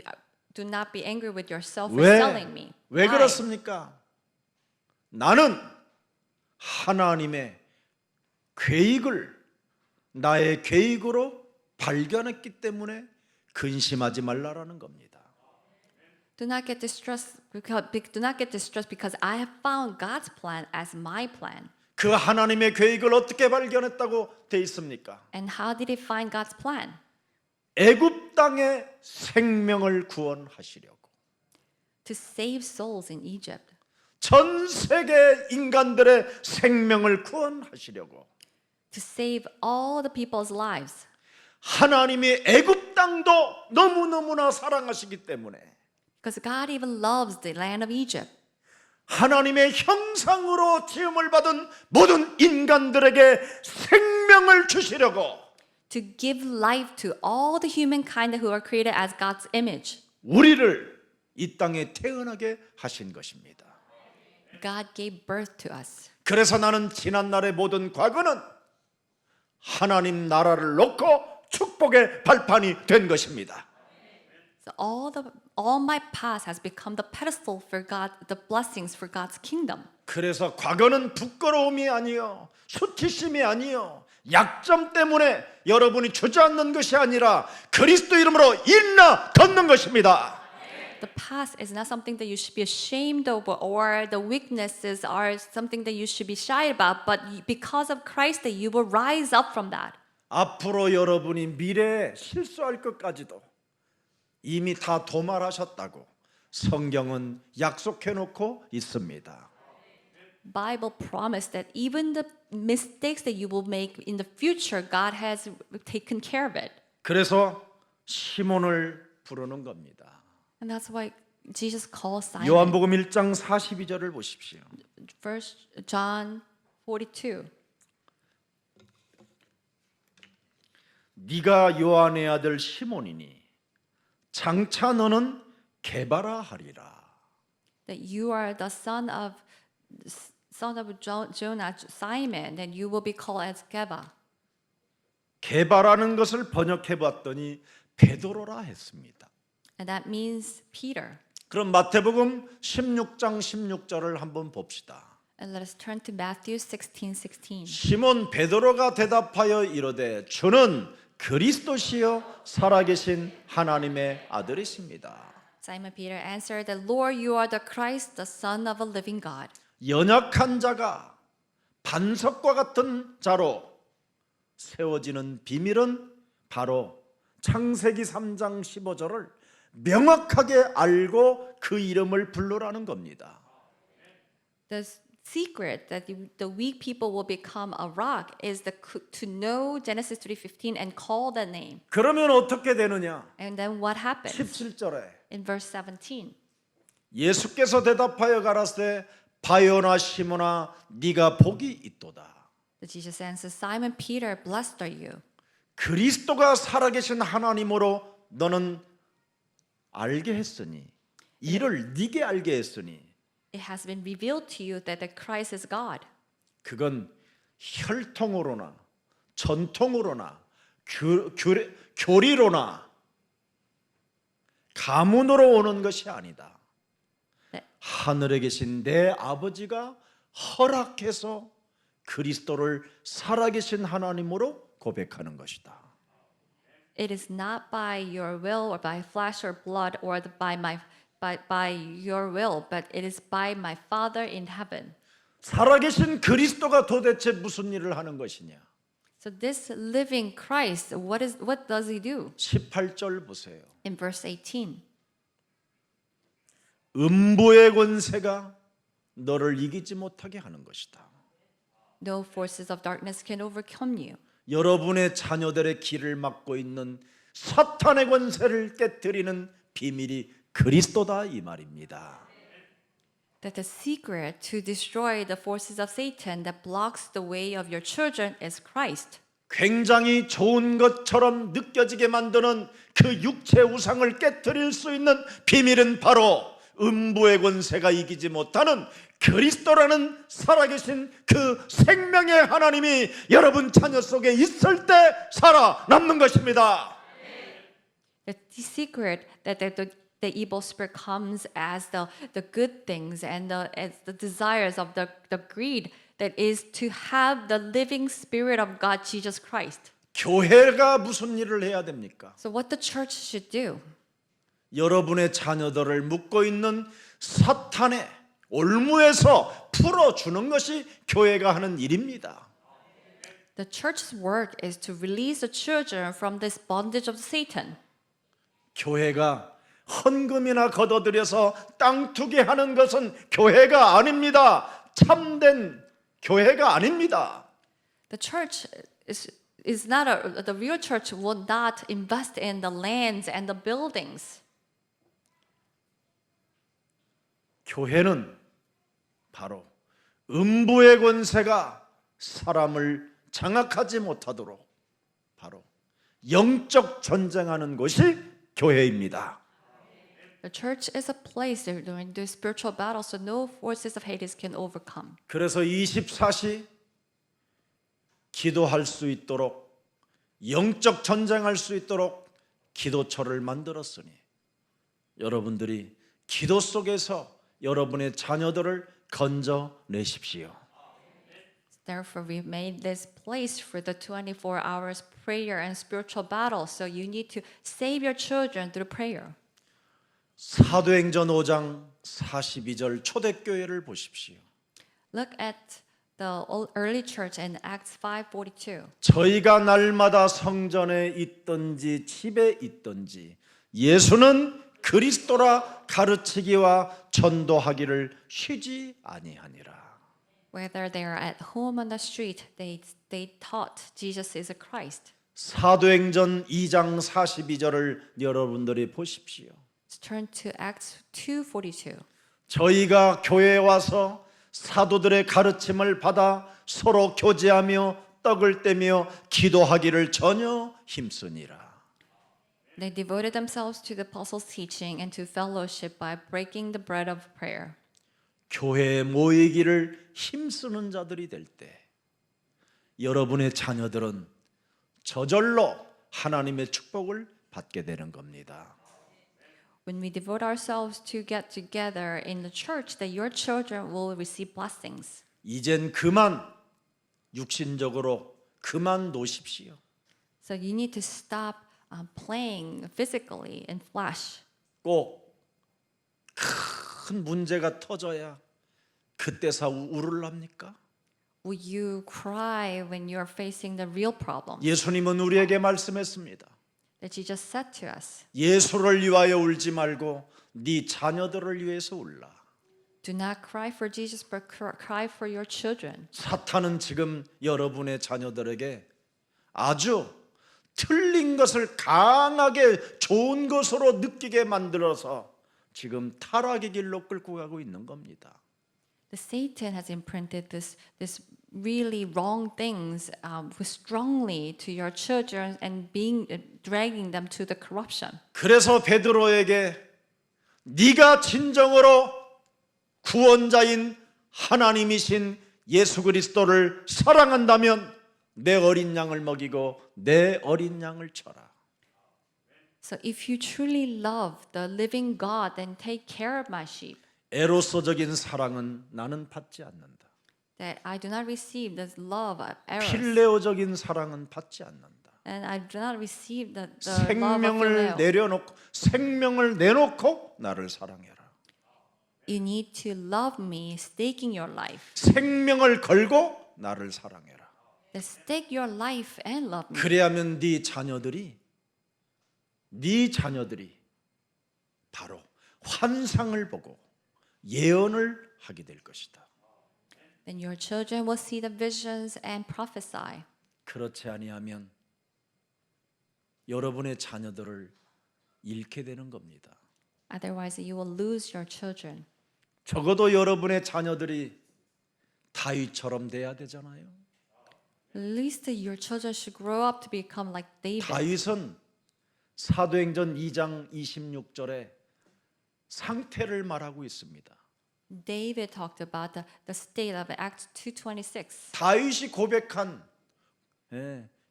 yourself for selling me. 왜 Why? 그렇습니까? 나는 하나님의 계획을 나의 계획으로 발견했기 때문에 근심하지 말라라는 겁니다. Do not get distressed because I have found God's plan as my plan. 그 하나님의 계획을 어떻게 발견했다고 돼 있습니까? And how did he find God's plan? 애굽 땅의 생명을 구원하시려고 To save souls in Egypt. 전 세계 인간들의 생명을 구원하시려고 To save all the people's lives. 하나님이 애굽 땅도 너무너무나 사랑하시기 때문에 Because God even loves the land of Egypt. 하나님의 형상으로 지음을 받은 모든 인간들에게 생명을 주시려고 To give life to all the humankind who are created as God's image. 우리를 이 땅에 태어나게 하신 것입니다. God gave birth to us. 그래서 나는 지난날의 모든 과거는 하나님 나라를 놓고 축복의 발판이 된 것입니다. So all my past has become the pedestal for God, the blessings for God's kingdom. 그래서 과거는 부끄러움이 아니요, 수치심이 아니요, 약점 때문에 여러분이 주저앉는 것이 아니라 그리스도 이름으로 일어나 걷는 것입니다. The past is not something that you should be ashamed of, or the weaknesses are something that you should be shy about, but because of Christ that you will rise up from that. 앞으로 여러분이 미래에 실수할 것까지도 이미 다 도말하셨다고 성경은 약속해 놓고 있습니다. Bible promised that even the mistakes that you will make in the future, God has taken care of it. 그래서 시몬을 부르는 겁니다. And that's why Jesus calls Simon. 요한복음 1장 42절을 보십시오. First John 42. 네가 요한의 아들 시몬이니 장차 너는 게바라 하리라. That you are the son of Jonah, Simon, then you will be called as Geba. 게바라는 것을 번역해 봤더니 베드로라 했습니다. And that means Peter. 그럼 마태복음 16장 16절을 한번 봅시다. And let us turn to Matthew 16:16. 시몬 베드로가 대답하여 이르되 주는 그리스도시요 살아계신 하나님의 아들이십니다. Simon Peter answered, "The Lord, you are the Christ, the Son of a living God." 연약한 자가 반석과 같은 자로 세워지는 비밀은 바로 창세기 3장 15절을 명확하게 알고 그 이름을 부르라는 겁니다. The secret that the weak people will become a rock is to know Genesis 3:15 and call that name. 그러면 어떻게 되느냐? And then what happens? 17절에 In verse 17. 예수께서 대답하여 가라사대 바요나 시몬아 네가 복이 있도다. Jesus answered, Simon Peter, blessed are you. 그리스도가 살아계신 하나님으로 너는 알게 했으니 이를 네게 알게 했으니 It has been revealed to you that the Christ is God. 그건 혈통으로나 전통으로나 교리로나 가문으로 오는 것이 아니다. 네. 하늘에 계신 내 아버지가 허락해서 그리스도를 살아계신 하나님으로 고백하는 것이다. It is not by your will or by flesh or blood or by your will, but it is by my Father in heaven. 살아계신 그리스도가 도대체 무슨 일을 하는 것이냐? So this living Christ, what does he do? 18절 보세요. In verse 18. 음부의 권세가 너를 이기지 못하게 하는 것이다. No forces of darkness can overcome you. 여러분의 자녀들의 길을 막고 있는 사탄의 권세를 깨뜨리는 비밀이 그리스도다 이 말입니다. That the secret to destroy the forces of Satan that blocks the way of your children is Christ. 굉장히 좋은 것처럼 느껴지게 만드는 그 육체 우상을 깨뜨릴 수 있는 비밀은 바로 음부의 권세가 이기지 못하는 그리스도라는 살아계신 그 생명의 하나님이 여러분 자녀 속에 있을 때 살아남는 것입니다. The secret that the evil spirit comes as the good things and as the desires of the greed that is to have the living spirit of God, Jesus Christ. 교회가 무슨 일을 해야 됩니까? So what the church should do? 여러분의 자녀들을 묶고 있는 사탄의 올무에서 풀어주는 것이 교회가 하는 일입니다. The church's work is to release the children from this bondage of Satan. 교회가 헌금이나 걷어들여서 땅 투기 하는 것은 교회가 아닙니다. 참된 교회가 아닙니다. The church is not the real church will not invest in the lands and the buildings. 교회는 바로 음부의 권세가 사람을 장악하지 못하도록 바로 영적 전쟁하는 곳이 교회입니다. The church is a place during the spiritual battle, so no forces of Hades can overcome. 그래서 24시 기도할 수 있도록 영적 전쟁할 수 있도록 기도처를 만들었으니 여러분들이 기도 속에서 여러분의 자녀들을 건져내십시오. Therefore, we made this place for the 24 hours prayer and spiritual battle. So you need to save your children through prayer. 사도행전 5장 42절 초대교회를 보십시오. Look at the early church in Acts 5:42. 저희가 날마다 성전에 있든지 집에 있든지 예수는 그리스도라 가르치기와 전도하기를 쉬지 아니하니라. Whether they are at home on the street, they taught Jesus is a Christ. 사도행전 2장 42절을 여러분들이 보십시오. Let's turn to Acts 2:42. 저희가 교회에 와서 사도들의 가르침을 받아 서로 교제하며 떡을 떼며 기도하기를 전혀 힘쓰니라. They devoted themselves to the apostles' teaching and to fellowship by breaking the bread of prayer. 교회에 모이기를 힘쓰는 자들이 될 때 여러분의 자녀들은 저절로 하나님의 축복을 받게 되는 겁니다. When we devote ourselves to get together in the church, that your children will receive blessings. 이젠 그만 육신적으로 그만 노십시오. So you need to stop playing physically in flesh. 꼭 큰 문제가 터져야 그때서 울을 합니까? Will you cry when you are facing the real problem 예수님은 우리에게 말씀했습니다. that Jesus said to us? 예수를 위하여 울지 말고 네 자녀들을 위해서 울라. Do not cry for Jesus, but cry for your children. 사탄은 지금 여러분의 자녀들에게 아주 틀린 것을 강하게 좋은 것으로 느끼게 만들어서 지금 타락의 길로 끌고 가고 있는 겁니다. The Satan has imprinted this really wrong things strongly to your children and dragging them to the corruption. 그래서 베드로에게 네가 진정으로 구원자인 하나님이신 예수 그리스도를 사랑한다면 내 어린 양을 먹이고 내 어린 양을 쳐라. So if you truly love the living God, then take care of my sheep. 에로서적인 사랑은 나는 받지 않는다. That I do not receive this love of eros, 필레오적인 사랑은 받지 않는다. and I do not receive the love of phileo. 생명을 내놓고 나를 사랑해라. You need to love me, staking your life. 생명을 걸고 나를 사랑해라. Then stake your life and love me. 그래야면 네 자녀들이 바로 환상을 보고 예언을 하게 될 것이다. Then your children will see the visions and prophesy. 그렇지 아니하면 여러분의 자녀들을 잃게 되는 겁니다. Otherwise, you will lose your children. 적어도 여러분의 자녀들이 다윗처럼 돼야 되잖아요. At least your children should grow up to become like David. 다윗은 사도행전 2장 26절에 상태를 말하고 있습니다. David talked about the state of Acts 2:26. 다윗이 고백한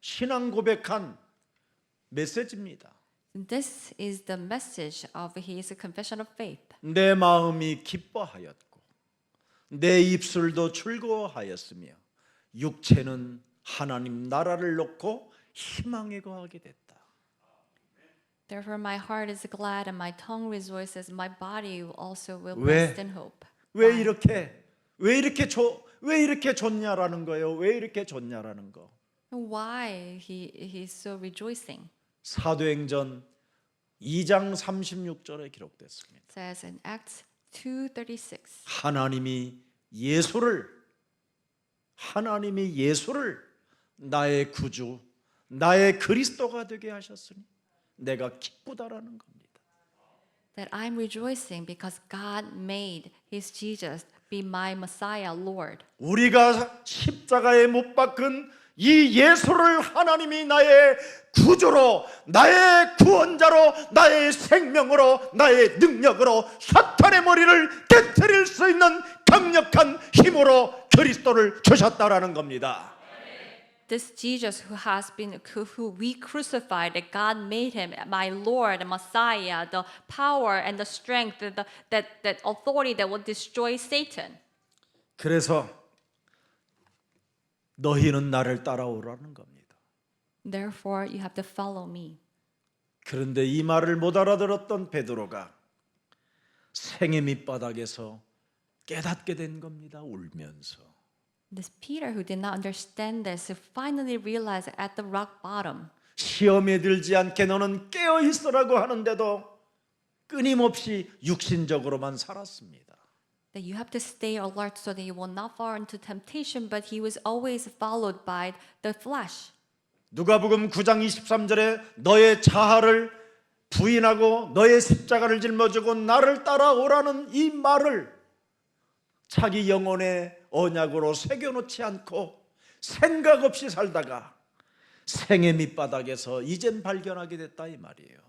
신앙 고백한 메시지입니다. This is the message of his confession of faith. 내 마음이 기뻐하였고 내 입술도 즐거워하였으며 육체는 하나님 나라를 놓고 희망에 거하게 됐다. Therefore my heart is glad and my tongue rejoices. My body also will 왜? rest in hope. 왜 이렇게 좋냐라는 거예요. 왜 이렇게 좋냐라는 거. Why he's so rejoicing? 사도행전 2장 36절에 기록됐습니다. It says in Acts 2:36. 하나님이 예수를 나의 구주, 나의 그리스도가 되게 하셨으니 내가 기쁘다라는 겁니다. That I'm rejoicing because God made his Jesus be my Messiah, Lord. 우리가 십자가에 못 박은 이 예수를 하나님이 나의 구주로, 나의 구원자로, 나의 생명으로, 나의 능력으로 사탄의 머리를 깨트릴 수 있는 강력한 힘으로 그리스도를 주셨다라는 겁니다. This Jesus who we crucified, that God made him my Lord and Messiah, the power and the strength, that authority that will destroy Satan. 그래서 너희는 나를 따라오라는 겁니다. Therefore, you have to follow me. 그런데 이 말을 못 알아들었던 베드로가 생애 밑바닥에서 깨닫게 된 겁니다. 울면서. This Peter, who did not understand this, who finally realized at the rock bottom 시험에 들지 않게 너는 깨어 있으라고 하는데도 끊임없이 육신적으로만 살았습니다. that you have to stay alert so that you will not fall into temptation, but he was always followed by the flesh. 누가복음 9장 23절에 너의 자아를 부인하고 너의 십자가를 짊어지고 나를 따라오라는 이 말을 자기 영혼의 언약으로 새겨놓지 않고 생각 없이 살다가 생애 밑바닥에서 이젠 발견하게 됐다 이 말이에요.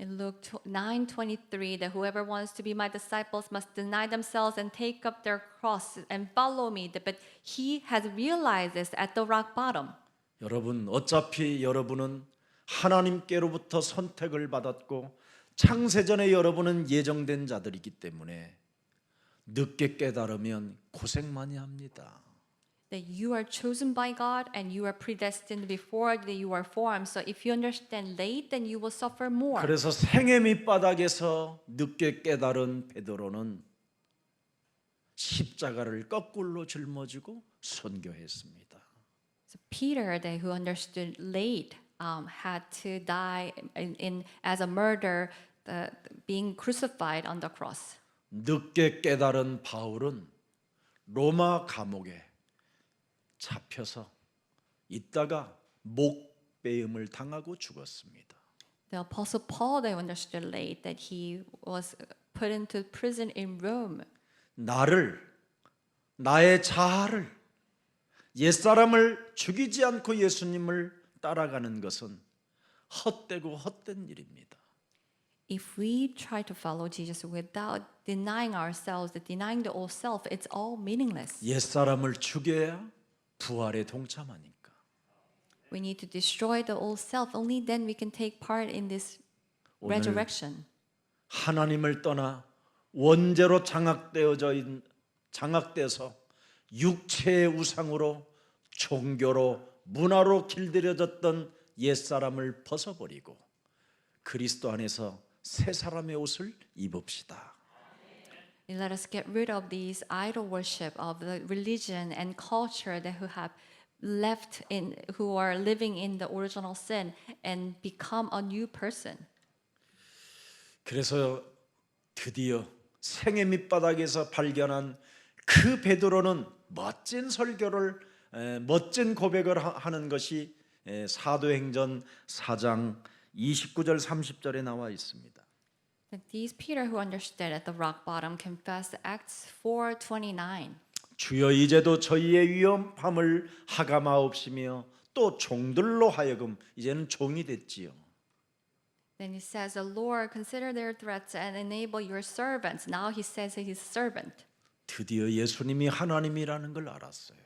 In Luke 9:23, that whoever wants to be my disciples must deny themselves and take up their cross and follow me. But he has realized this at the rock bottom. 여러분, 어차피 여러분은 하나님께로부터 선택을 받았고 창세전에 여러분은 예정된 자들이기 때문에 늦게 깨달으면 고생 많이 합니다. That you are chosen by God and you are predestined before that you are formed. So if you understand late, then you will suffer more. 그래서 생애 밑바닥에서 늦게 깨달은 베드로는 십자가를 거꾸로 짊어지고 선교했습니다. So Peter, who understood late, had to die as a murderer, being crucified on the cross. 늦게 깨달은 바울은 로마 감옥에 잡혀서 있다가 목베임을 당하고 죽었습니다. The Apostle Paul, they understood late that he was put into prison in Rome. 나의 자아를, 옛사람을 죽이지 않고 예수님을 따라가는 것은 헛되고 헛된 일입니다. If we try to follow Jesus without denying ourselves, denying the old self, it's all meaningless. 옛사람을 죽여야 부활에 동참하니까. We need to destroy the old self. Only then we can take part in this 오늘 resurrection. 하나님을 떠나 원죄로 장악돼서 육체의 우상으로 종교로 문화로 길들여졌던 옛사람을 벗어버리고 그리스도 안에서 새 사람의 옷을 입읍시다. Let us get rid of these idol worship of the religion and culture that who are living in the original sin and become a new person. 그래서 드디어 생애 밑바닥에서 발견한 그 베드로는 멋진 설교를 멋진 고백을 하는 것이 사도행전 4장 29절 30절에 나와 있습니다. That these Peter who understood at the rock bottom confessed Acts 4:29. 주여 이제도 저희의 위험함을 하감하옵시며 또 종들로 하여금 이제는 종이 됐지요. Then he says, "The Lord, consider their threats and enable your servants." Now he says he's servant. 드디어 예수님이 하나님이라는 걸 알았어요.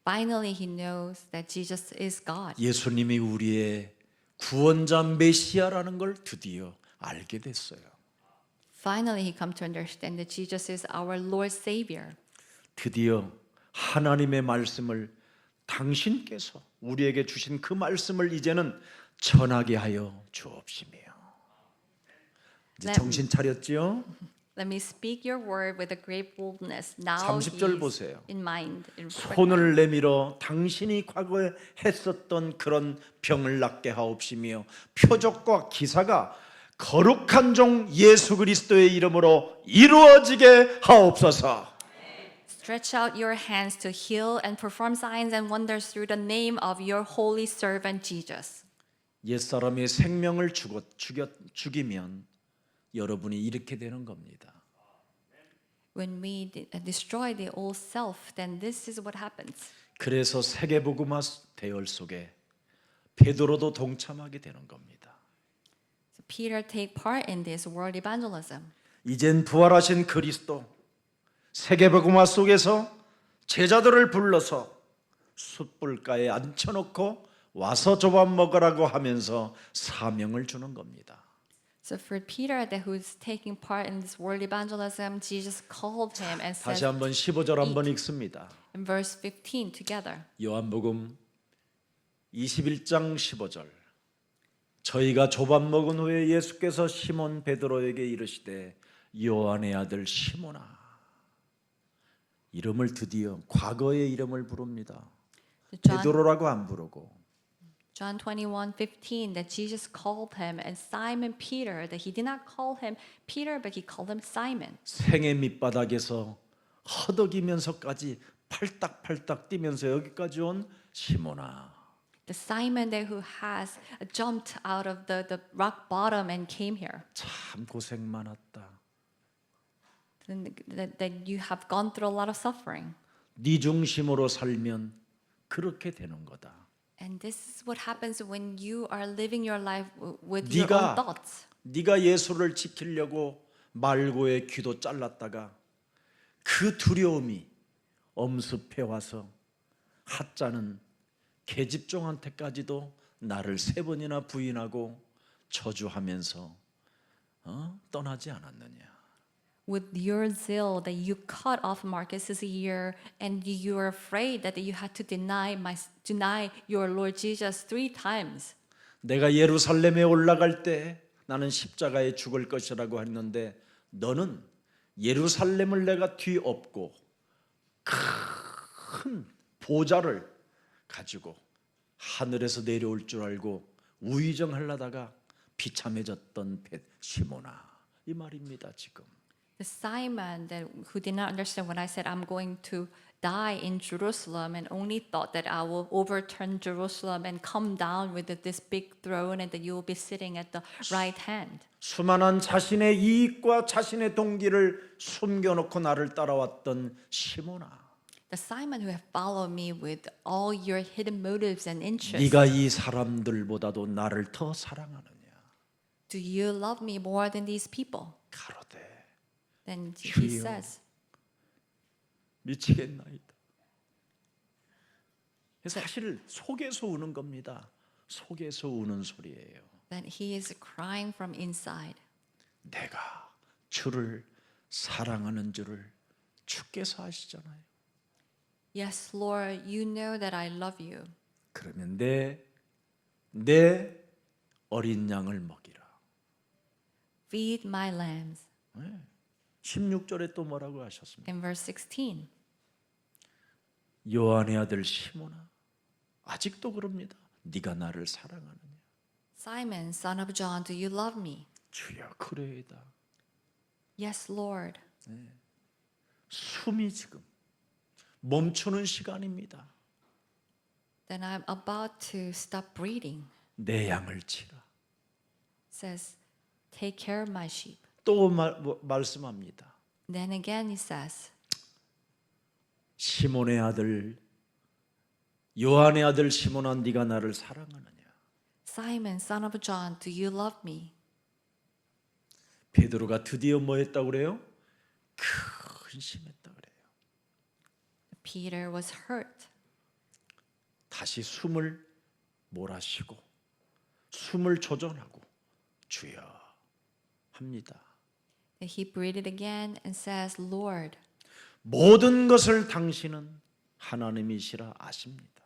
Finally, he knows that Jesus is God. 예수님이 우리의 구원자 메시아라는 걸 드디어 알게 됐어요. Finally, he come to understand that Jesus is our Lord Savior. 드디어 하나님의 말씀을 당신께서 우리에게 주신 그 말씀을 이제는 전하게 하여 주옵시며. 이제 정신 차렸지요? Let me speak your word with a great boldness. Now 30절 he is 보세요. in mind. 손을 내밀어 당신이 과거에 했었던 그런 병을 낫게 하옵시며 표적과 기사가 거룩한 종 예수 그리스도의 이름으로 이루어지게 하옵소서. Stretch out your hands to heal and perform signs and wonders through the name of your holy servant Jesus. 옛사람의 생명을 죽이면 여러분이 이렇게 되는 겁니다. When we destroy the old self, then this is what happens. 그래서 세계복음화 대열 속에 베드로도 동참하게 되는 겁니다. So Peter take part in this world evangelism. 이젠 부활하신 그리스도 세계복음화 속에서 제자들을 불러서 숯불가에 앉혀놓고 와서 조밥 먹으라고 하면서 사명을 주는 겁니다. So for Peter, who's taking part in this world evangelism, Jesus called him and 다시 said 한번 15절 한번 읽습니다. in verse 15 together. 요한복음 21장 15절. 저희가 조밥 먹은 후에 예수께서 시몬 베드로에게 이르시되 요한의 아들 시몬아. 이름을 드디어 과거의 이름을 부릅니다. 베드로라고 안 부르고 John 21:15 that Jesus called him and Simon Peter, that he did not call him Peter but he called him Simon. 생의 밑바닥에서 허덕이면서까지 팔딱팔딱 뛰면서 여기까지 온 시몬아. The Simon that who has jumped out of the rock bottom and came here. 참 고생 많았다. That you have gone through a lot of suffering. 네 중심으로 살면 그렇게 되는 거다. And this is what happens when you are living your life with your own thoughts. 네가 예수를 지키려고 말고의 귀도 잘랐다가 그 두려움이 엄습해 와서 하짜는 계집종한테까지도 나를 3번이나 부인하고 저주하면서 떠나지 않았느냐. With your zeal that you cut off Marcus's ear and you were afraid that you had to deny your Lord Jesus 3 times. 내가 예루살렘에 올라갈 때 나는 십자가에 죽을 것이라고 했는데 너는 예루살렘을 내가 뒤엎고 큰 보좌를 가지고 하늘에서 내려올 줄 알고 우의정하려다가 비참해졌던 시몬아 이 말입니다 지금. The Simon who did not understand when I said I'm going to die in Jerusalem and only thought that I will overturn Jerusalem and come down with this big throne and that you will be sitting at the right hand. 수많은 자신의 이익과 자신의 동기를 숨겨놓고 나를 따라왔던 시몬아. The Simon who have followed me with all your hidden motives and interests. 네가 이 사람들보다도 나를 더 사랑하느냐? Do you love me more than these people? 가로되 Then he 주여. says, 미치겠나이다. 사실 속에서 우는 겁니다. 속에서 우는 소리예요. then he is crying from inside. 내가 주를 사랑하는 줄을 주께서 아시잖아요. Yes, Lord, you know that I love you. 그러면 내 어린 양을 먹이라. Feed my lambs. 16절에 또 뭐라고 하셨습니까? In verse 16. 요한의 아들 시몬아 아직도 그럽니다. 네가 나를 사랑하느냐? Simon, son of John, do you love me? 주여 그래이다. Yes, Lord. 숨이 지금 멈추는 시간입니다. Then I'm about to stop breathing. 내 양을 치라. Says, take care of my sheep. 또 말씀합니다. Then again he says, 시몬의 아들 요한의 아들 시몬아 네가 나를 사랑하느냐? Simon, son of John, do you love me? 베드로가 드디어 뭐 했다고 그래요? 근심했다 그래요. Peter was hurt. 다시 숨을 몰아쉬고 숨을 조절하고 주여 합니다. He breathed again and says, Lord, 모든 것을 당신은 하나님이시라 아십니다.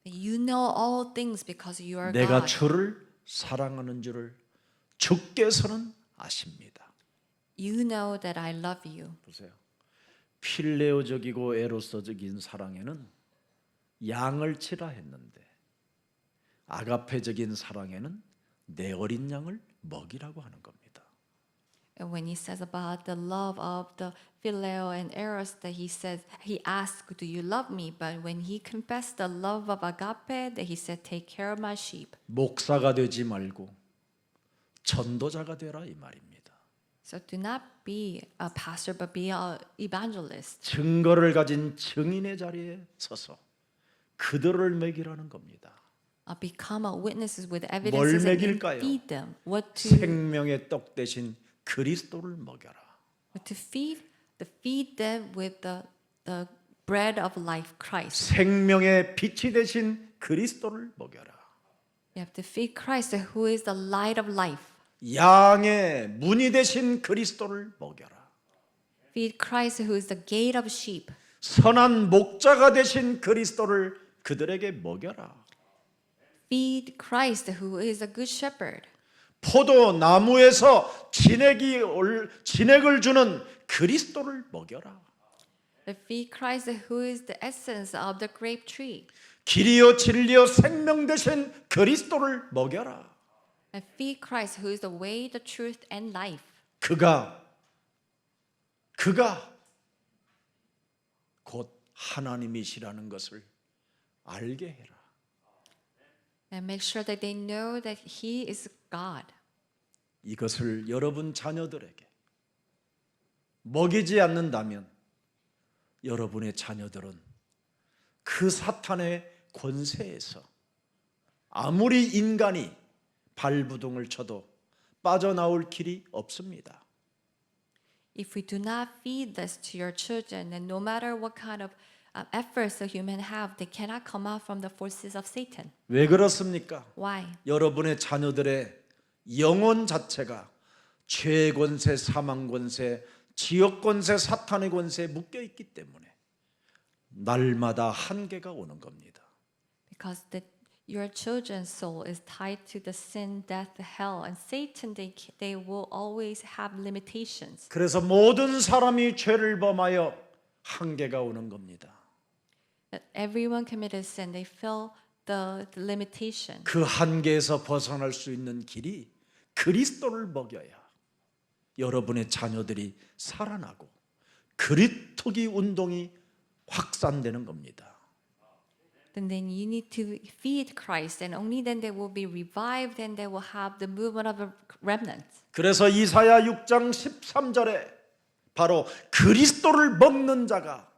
you know all things because you are 내가 God. 주를 사랑하는 줄을 주께서는 아십니다. You know that I love you. 보세요. 필레오적이고 에로서적인 사랑에는 양을 치라 했는데 아가페적인 사랑에는 내 어린 양을 먹이라고 하는 겁니다. And when he says about the love of the Phileo and Eros, that he says, he asked, do you love me? But when he confessed the love of agape, that he said, take care of my sheep. 목사가 되지 말고 전도자가 되라 이 말입니다. So do not be a pastor, but be an evangelist. 증거를 가진 증인의 자리에 서서 그들을 먹이라는 겁니다. Become a witnesses with 뭘 evidences and 먹일까요? feed them. What to 생명의 떡 대신 그리스도를 먹여라. feed them with the bread of life, Christ. 생명의 빛이 대신 그리스도를 먹여라. You have to feed Christ, who is the light of life. 양의 문이 대신 그리스도를 먹여라. Feed Christ, who is the gate of sheep. 선한 목자가 대신 그리스도를 그들에게 먹여라. Feed Christ, who is a good shepherd. 포도나무에서 진액을 주는 그리스도를 먹여라. Feed Christ, who is the essence of the grape tree. 길이요 진리요 생명 대신 그리스도를 먹여라. And feed Christ, who is the way, the truth, and life. 그가 곧 하나님이시라는 것을 알게 해라. And make sure that they know that He is God. 이것을 여러분 자녀들에게 먹이지 않는다면 여러분의 자녀들은 그 사탄의 권세에서 아무리 인간이 발부둥을 쳐도 빠져나올 길이 없습니다. If we do not feed this to your children, then no matter what kind of efforts the human have, they cannot come out from the forces of Satan. 왜 그렇습니까? Why? 여러분의 자녀들의 영혼 자체가 죄의 권세, 사망 권세, 지옥 권세, 사탄의 권세에 묶여 있기 때문에 날마다 한계가 오는 겁니다. Because your children's soul is tied to the sin, death, hell, and Satan. They will always have limitations. 그래서 모든 사람이 죄를 범하여 한계가 오는 겁니다. Everyone committed sin. They feel the limitation. 그 한계에서 벗어날 수 있는 길이 그리스도를 먹여야 여러분의 자녀들이 살아나고 그리스도기 운동이 확산되는 겁니다. Then you need to feed Christ, and only then they will be revived, and they will have the movement of a remnant. 그래서 이사야 6장 13절에 바로 그리스도를 먹는 자가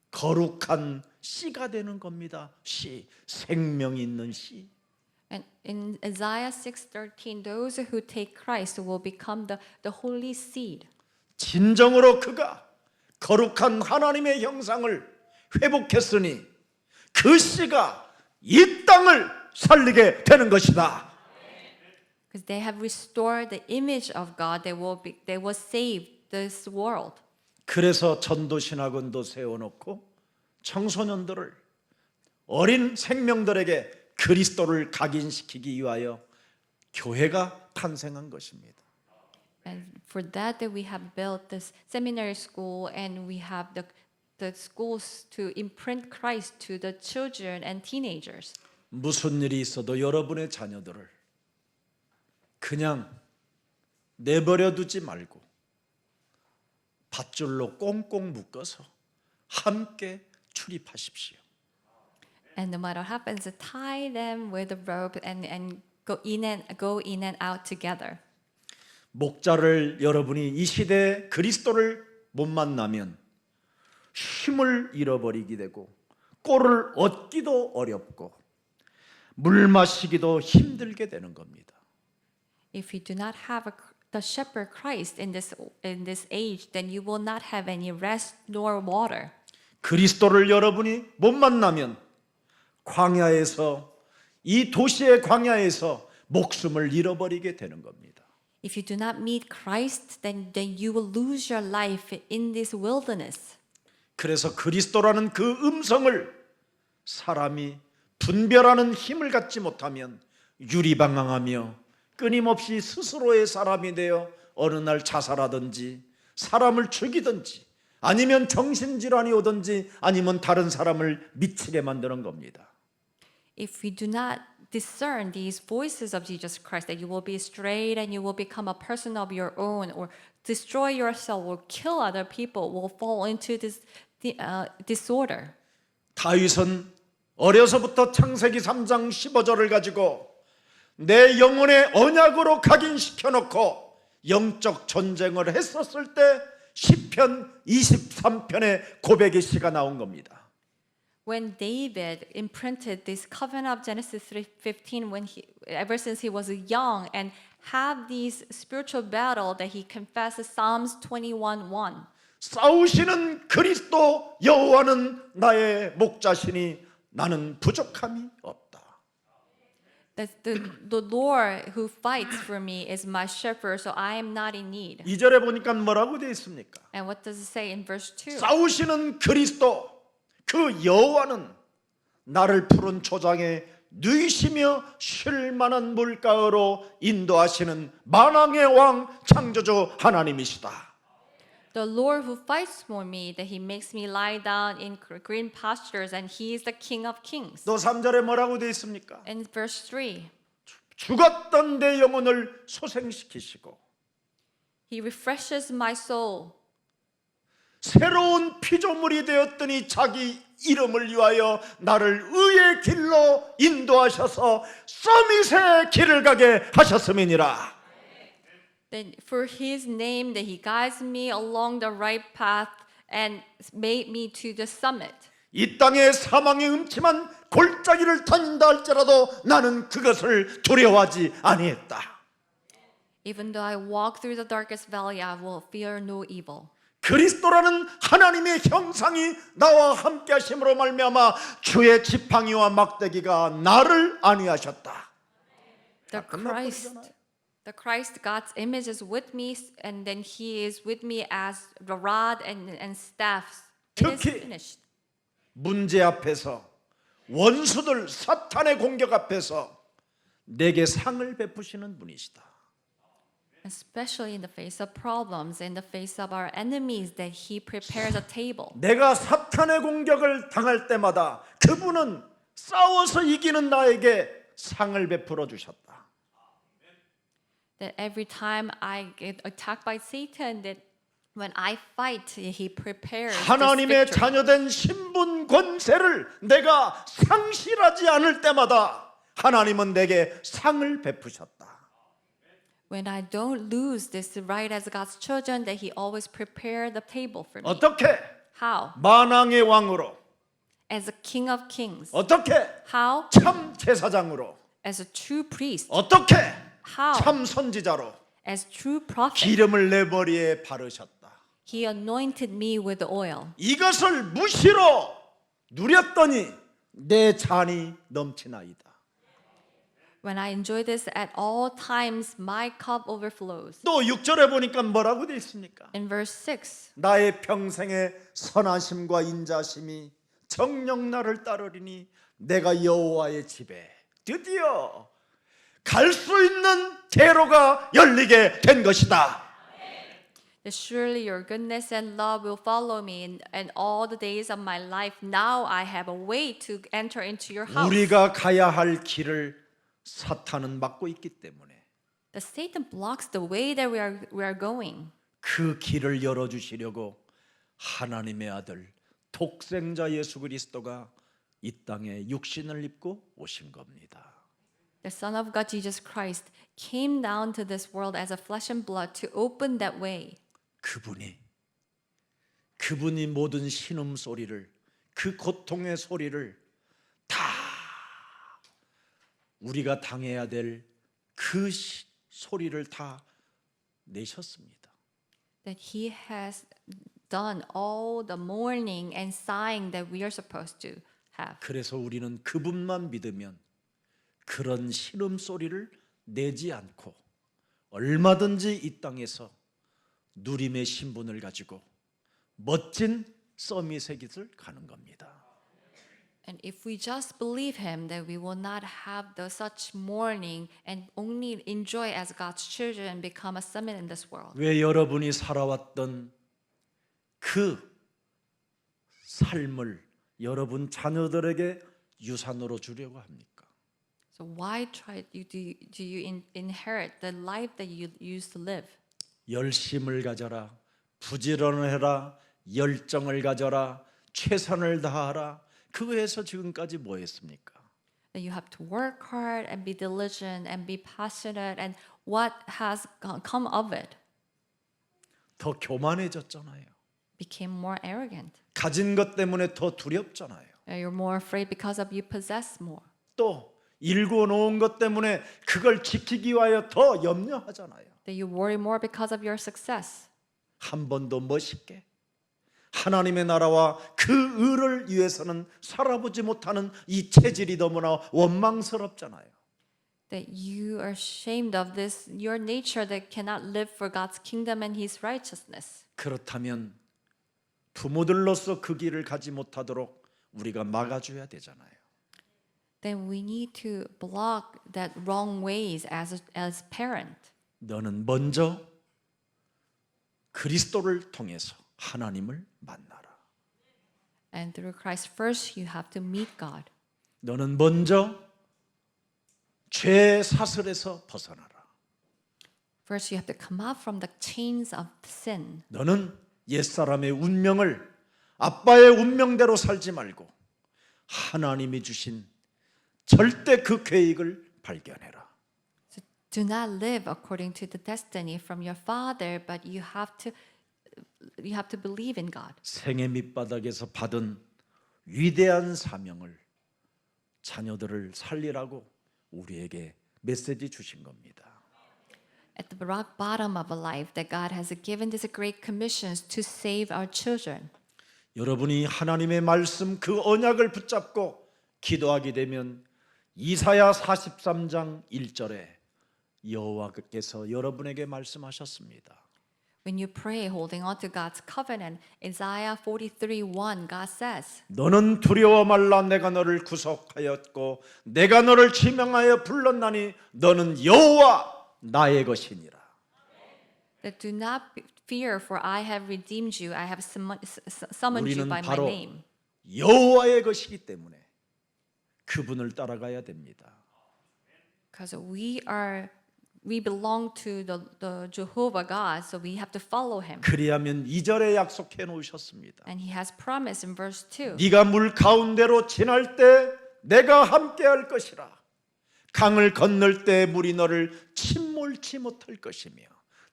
거룩한 씨가 되는 겁니다. 씨, 생명이 있는 씨. And in Isaiah 6:13, those who take Christ will become the holy seed. 진정으로 그가 거룩한 하나님의 형상을 회복했으니 그 씨가 이 땅을 살리게 되는 것이다. Because they have restored the image of God, they will save this world. 그래서 전도신학원도 세워놓고 청소년들을 어린 생명들에게 그리스도를 각인시키기 위하여 교회가 탄생한 것입니다. And for that we have built this seminary school, and we have the schools to imprint Christ to the children and teenagers. 무슨 일이 있어도 여러분의 자녀들을 그냥 내버려 두지 말고 밧줄로 꽁꽁 묶어서 함께 출입하십시오. And no matter what happens, tie them with a rope and go in and out together. 목자를 여러분이 이 시대에 그리스도를 못 만나면 힘을 잃어버리게 되고 꼴을 얻기도 어렵고 물 마시기도 힘들게 되는 겁니다. If you do not have the shepherd Christ in this age, then you will not have any rest nor water. 그리스도를 여러분이 못 만나면 광야에서, 이 도시의 광야에서 목숨을 잃어버리게 되는 겁니다. If you do not meet Christ, then you will lose your life in this wilderness. 그래서 그리스도라는 그 음성을 사람이 분별하는 힘을 갖지 못하면 유리방황하며 끊임없이 스스로의 사람이 되어 어느 날 자살하든지 사람을 죽이든지 아니면 정신질환이 오든지 아니면 다른 사람을 미치게 만드는 겁니다. If you do not discern these voices of Jesus Christ, that you will be strayed and you will become a person of your own, or destroy yourself, or kill other people, will fall into this disorder. 다윗은 어려서부터 창세기 3장 15절을 가지고 내 영혼의 언약으로 각인시켜 놓고 영적 전쟁을 했었을 때 시편 23편의 고백의 시가 나온 겁니다. When David imprinted this covenant of Genesis 3:15, ever since he was young, and have these spiritual battle that he confesses Psalms 21:1. 싸우시는 그리스도 여호와는 나의 목자시니 나는 부족함이 없다. That the Lord who fights for me is my shepherd, so I am not in need. 2절에 보니까 뭐라고 되어 있습니까? And what does it say in verse 2? 싸우시는 그리스도 그 여호와는 나를 푸른 초장에 누이시며 쉴 만한 물가로 인도하시는 만왕의 왕 창조주 하나님이시다. The Lord who fights for me, that he makes me lie down in green pastures, and he is the King of kings. 또 3절에 뭐라고 되어 있습니까? In verse 3, 죽었던 내 영혼을 소생시키시고 he refreshes my soul. 새로운 피조물이 되었더니 자기 이름을 위하여 나를 의의 길로 인도하셔서 서밋의 길을 가게 하셨음이니라. Then for his name that he guides me along the right path and made me to the summit. 이 땅에 사망의 음침한 골짜기를 다닌다 할지라도 나는 그것을 두려워하지 아니했다. Even though I walk through the darkest valley, I will fear no evil. 그리스도라는 하나님의 형상이 나와 함께 하심으로 말미암아 주의 지팡이와 막대기가 나를 안위하셨다. The Christ, God's image is with me, and then He is with me as the rod and staffs. It is 특히 finished. 문제 앞에서 원수들 사탄의 공격 앞에서 내게 상을 베푸시는 분이시다. Especially in the face of problems, in the face of our enemies, that He prepares a table. 내가 사탄의 공격을 당할 때마다 그분은 싸워서 이기는 나에게 상을 베풀어 주셨다. That every time I get attacked by Satan, that when I fight, He prepares this 하나님의 victory. 자녀된 신분 권세를 내가 상실하지 않을 때마다 하나님은 내게 상을 베푸셨다. When I don't lose this right as God's children, that He always prepared the table for me. 어떻게? How? 만왕의 왕으로. As a King of Kings. 어떻게? How? 참 제사장으로. As a true priest. 어떻게? How? 참 선지자로. As true prophet. 기름을 내 머리에 바르셨다. He anointed me with oil. 이것을 무시로 누렸더니 내 잔이 넘치나이다. When I enjoy this at all times, my cup overflows. 또 6절에 보니까 뭐라고 되어 있습니까? In verse 6, 나의 평생의 선하심과 인자심이 정녕 나를 따르리니 내가 여호와의 집에 드디어 갈 수 있는 대로가 열리게 된 것이다. that surely your goodness and love will follow me and all the days of my life. Now I have a way to enter into your house. 우리가 가야 할 길을 사탄은 막고 있기 때문에 The Satan blocks the way that we are going. 그 길을 열어주시려고 하나님의 아들 독생자 예수 그리스도가 이 땅에 육신을 입고 오신 겁니다. The Son of God, Jesus Christ, came down to this world as a flesh and blood to open that way. 그분이 모든 신음 소리를, 그 고통의 소리를 다 우리가 당해야 될 그 소리를 다 내셨습니다. That He has done all the mourning and sighing that we are supposed to have. 그래서 우리는 그분만 믿으면 그런 신음소리를 내지 않고 얼마든지 이 땅에서 누림의 신분을 가지고 멋진 서밋의 길을 가는 겁니다. And if we just believe him, then we will not have the such mourning and only enjoy as God's children and become a summit in this world. 왜 여러분이 살아왔던 그 삶을 여러분 자녀들에게 유산으로 주려고 합니까? So why do you inherit the life that you used to live? 열심을 가져라, 부지런해라, 열정을 가져라, 최선을 다하라. 그거에서 지금까지 뭐 했습니까? That you have to work hard and be diligent and be passionate, and what has come of it? 더 교만해졌잖아요. Became more arrogant. 가진 것 때문에 더 두렵잖아요. You're more afraid because of you possess more. 또 일궈 놓은 것 때문에 그걸 지키기 위하여 더 염려하잖아요. That you worry more because of your success. 한 번도 멋있게 하나님의 나라와 그 의를 위해서는 살아보지 못하는 이 체질이 너무나 원망스럽잖아요. That you are ashamed of this, your nature that cannot live for God's kingdom and His righteousness. 그렇다면 부모들로서 그 길을 가지 못하도록 우리가 막아줘야 되잖아요. Then we need to block that wrong ways as parent. 너는 먼저 그리스도를 통해서 하나님을 만나라. And through Christ first, you have to meet God. 너는 먼저 죄 사슬에서 벗어나라. First, you have to come out from the chains of sin. 너는 옛사람의 운명을 아빠의 운명대로 살지 말고 하나님이 주신 절대 그 계획을 발견해라. So do not live according to the destiny from your father, but you have to believe in God. 생애 밑바닥에서 받은 위대한 사명을 자녀들을 살리라고 우리에게 메시지 주신 겁니다. At the rock bottom of a life, that God has given these great commissions to save our children. 여러분이 하나님의 말씀 그 언약을 붙잡고 기도하게 되면 이사야 43장 1절에 여호와께서 여러분에게 말씀하셨습니다. When you pray holding on to God's covenant, Isaiah 43:1, God says, 너는 두려워 말라 내가 너를 구속하였고 내가 너를 지명하여 불렀나니 너는 여호와 나의 것이니라. that do not fear, for I have redeemed you. I have summoned you 우리는 by my 바로 name. 여호와의 것이기 때문에 그분을 따라가야 됩니다. Because we belong to the Jehovah God, so we have to follow him. 그리하면 2절에 약속해 놓으셨습니다. And he has promised in verse 2. 네가 물 가운데로 지날 때 내가 함께할 것이라. 강을 건널 때 물이 너를 침몰치 못할 것이며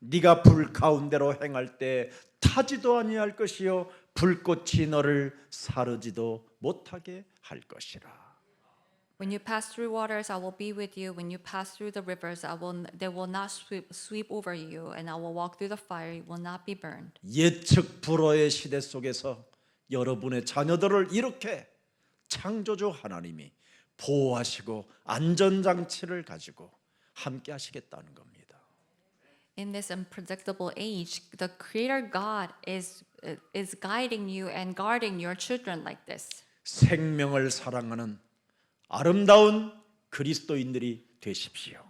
네가 불 가운데로 행할 때 타지도 아니할 것이요 불꽃이 너를 사르지도 못하게 할 것이라. When you pass through waters, I will be with you. When you pass through the rivers, they will not sweep over you. And I will walk through the fire, you will not be burned. 예측 불허의 시대 속에서 여러분의 자녀들을 이렇게 창조주 하나님이 보호하시고 안전장치를 가지고 함께 하시겠다는 겁니다. In this unpredictable age, the Creator God is guiding you and guarding your children like this. 생명을 사랑하는 아름다운 그리스도인들이 되십시오.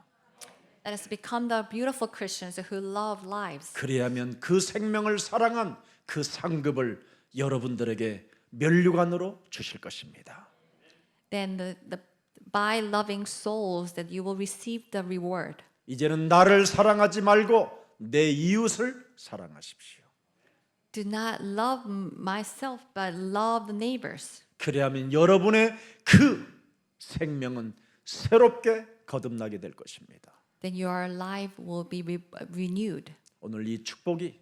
Let us become the beautiful Christians who love lives. 그래야면 그 생명을 사랑한 그 상급을 여러분들에게 면류관으로 주실 것입니다. Then by loving souls that you will receive the reward. 이제는 나를 사랑하지 말고 내 이웃을 사랑하십시오. Do not love myself, but love the neighbors. 그래야면 여러분의 그 생명은 새롭게 거듭나게 될 것입니다. Then your life will be renewed. 오늘 이 축복이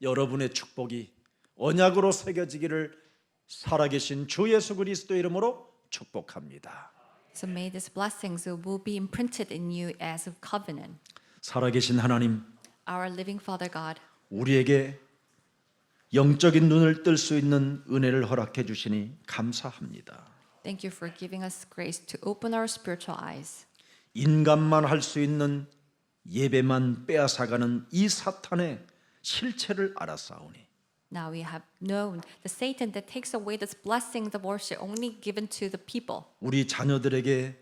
여러분의 축복이 언약으로 새겨지기를 살아계신 주 예수 그리스도 이름으로 축복합니다. So may these blessings will be imprinted in you as a covenant. 살아계신 하나님, Our living Father God, 우리에게 영적인 눈을 뜰 수 있는 은혜를 허락해 주시니 감사합니다. Thank you for giving us grace to open our spiritual eyes. 인간만 할 수 있는 예배만 빼앗아가는 이 사탄의 실체를 알았사오니 Now we have known the Satan that takes away this blessing, the worship only given to the people. 우리 자녀들에게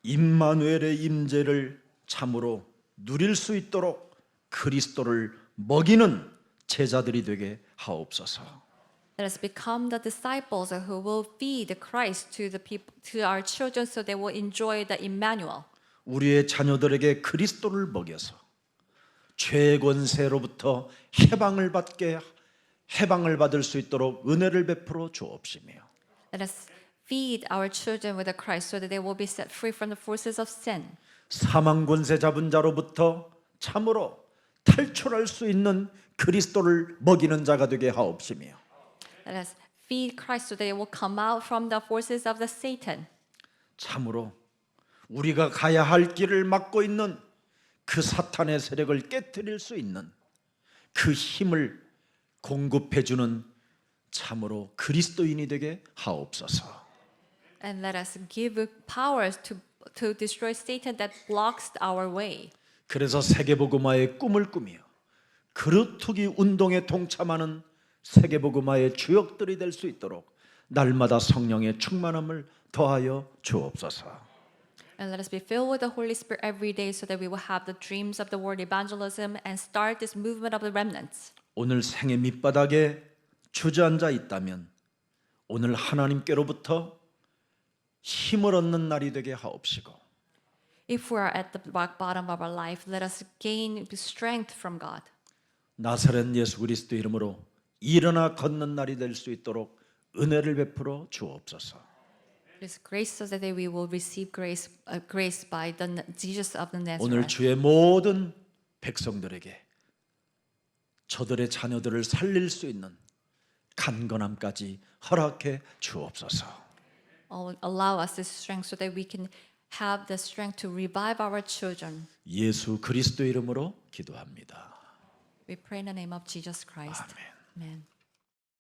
임마누엘의 임재를 참으로 누릴 수 있도록 그리스도를 먹이는 제자들이 되게 하옵소서. Let us become the disciples who will feed Christ to the people, to our children, so they will enjoy the Emmanuel. 우리의 자녀들에게 그리스도를 먹여서 죄의 권세로부터 해방을 받을 수 있도록 은혜를 베풀어 주옵시며 Let us feed our children with the Christ, so that they will be set free from the forces of sin. 사망 권세 잡은 자로부터 참으로 탈출할 수 있는 그리스도를 먹이는 자가 되게 하옵시며 Let us feed Christ, so that they will come out from the forces of the Satan. 참으로 우리가 가야 할 길을 막고 있는 그 사탄의 세력을 깨뜨릴 수 있는 그 힘을 공급해 주는 참으로 그리스도인이 되게 하옵소서. And let us give powers to destroy Satan that blocks our way. 그래서 세계복음화의 꿈을 꾸며 그루터기 운동에 동참하는 세계복음화의 주역들이 될 수 있도록 날마다 성령의 충만함을 더하여 주옵소서. And let us be filled with the Holy Spirit every day, so that we will have the dreams of the word evangelism and start this movement of the remnants. 오늘 생의 밑바닥에 주저앉아 있다면 오늘 하나님께로부터 힘을 얻는 날이 되게 하옵시고 If we are at the rock bottom of our life, let us gain strength from God. 나사렛 예수 그리스도 이름으로 일어나 걷는 날이 될 수 있도록 은혜를 베풀어 주옵소서. This grace, so that we will receive grace by the Jesus of the 오늘 Nazareth. 주의 모든 백성들에게 저들의 자녀들을 살릴 수 있는 간건함까지 허락해 주옵소서. Allow us this strength, so that we can have the strength to revive our children. 예수 그리스도 이름으로 기도합니다. We pray in the name of Jesus Christ. 아멘. Amen.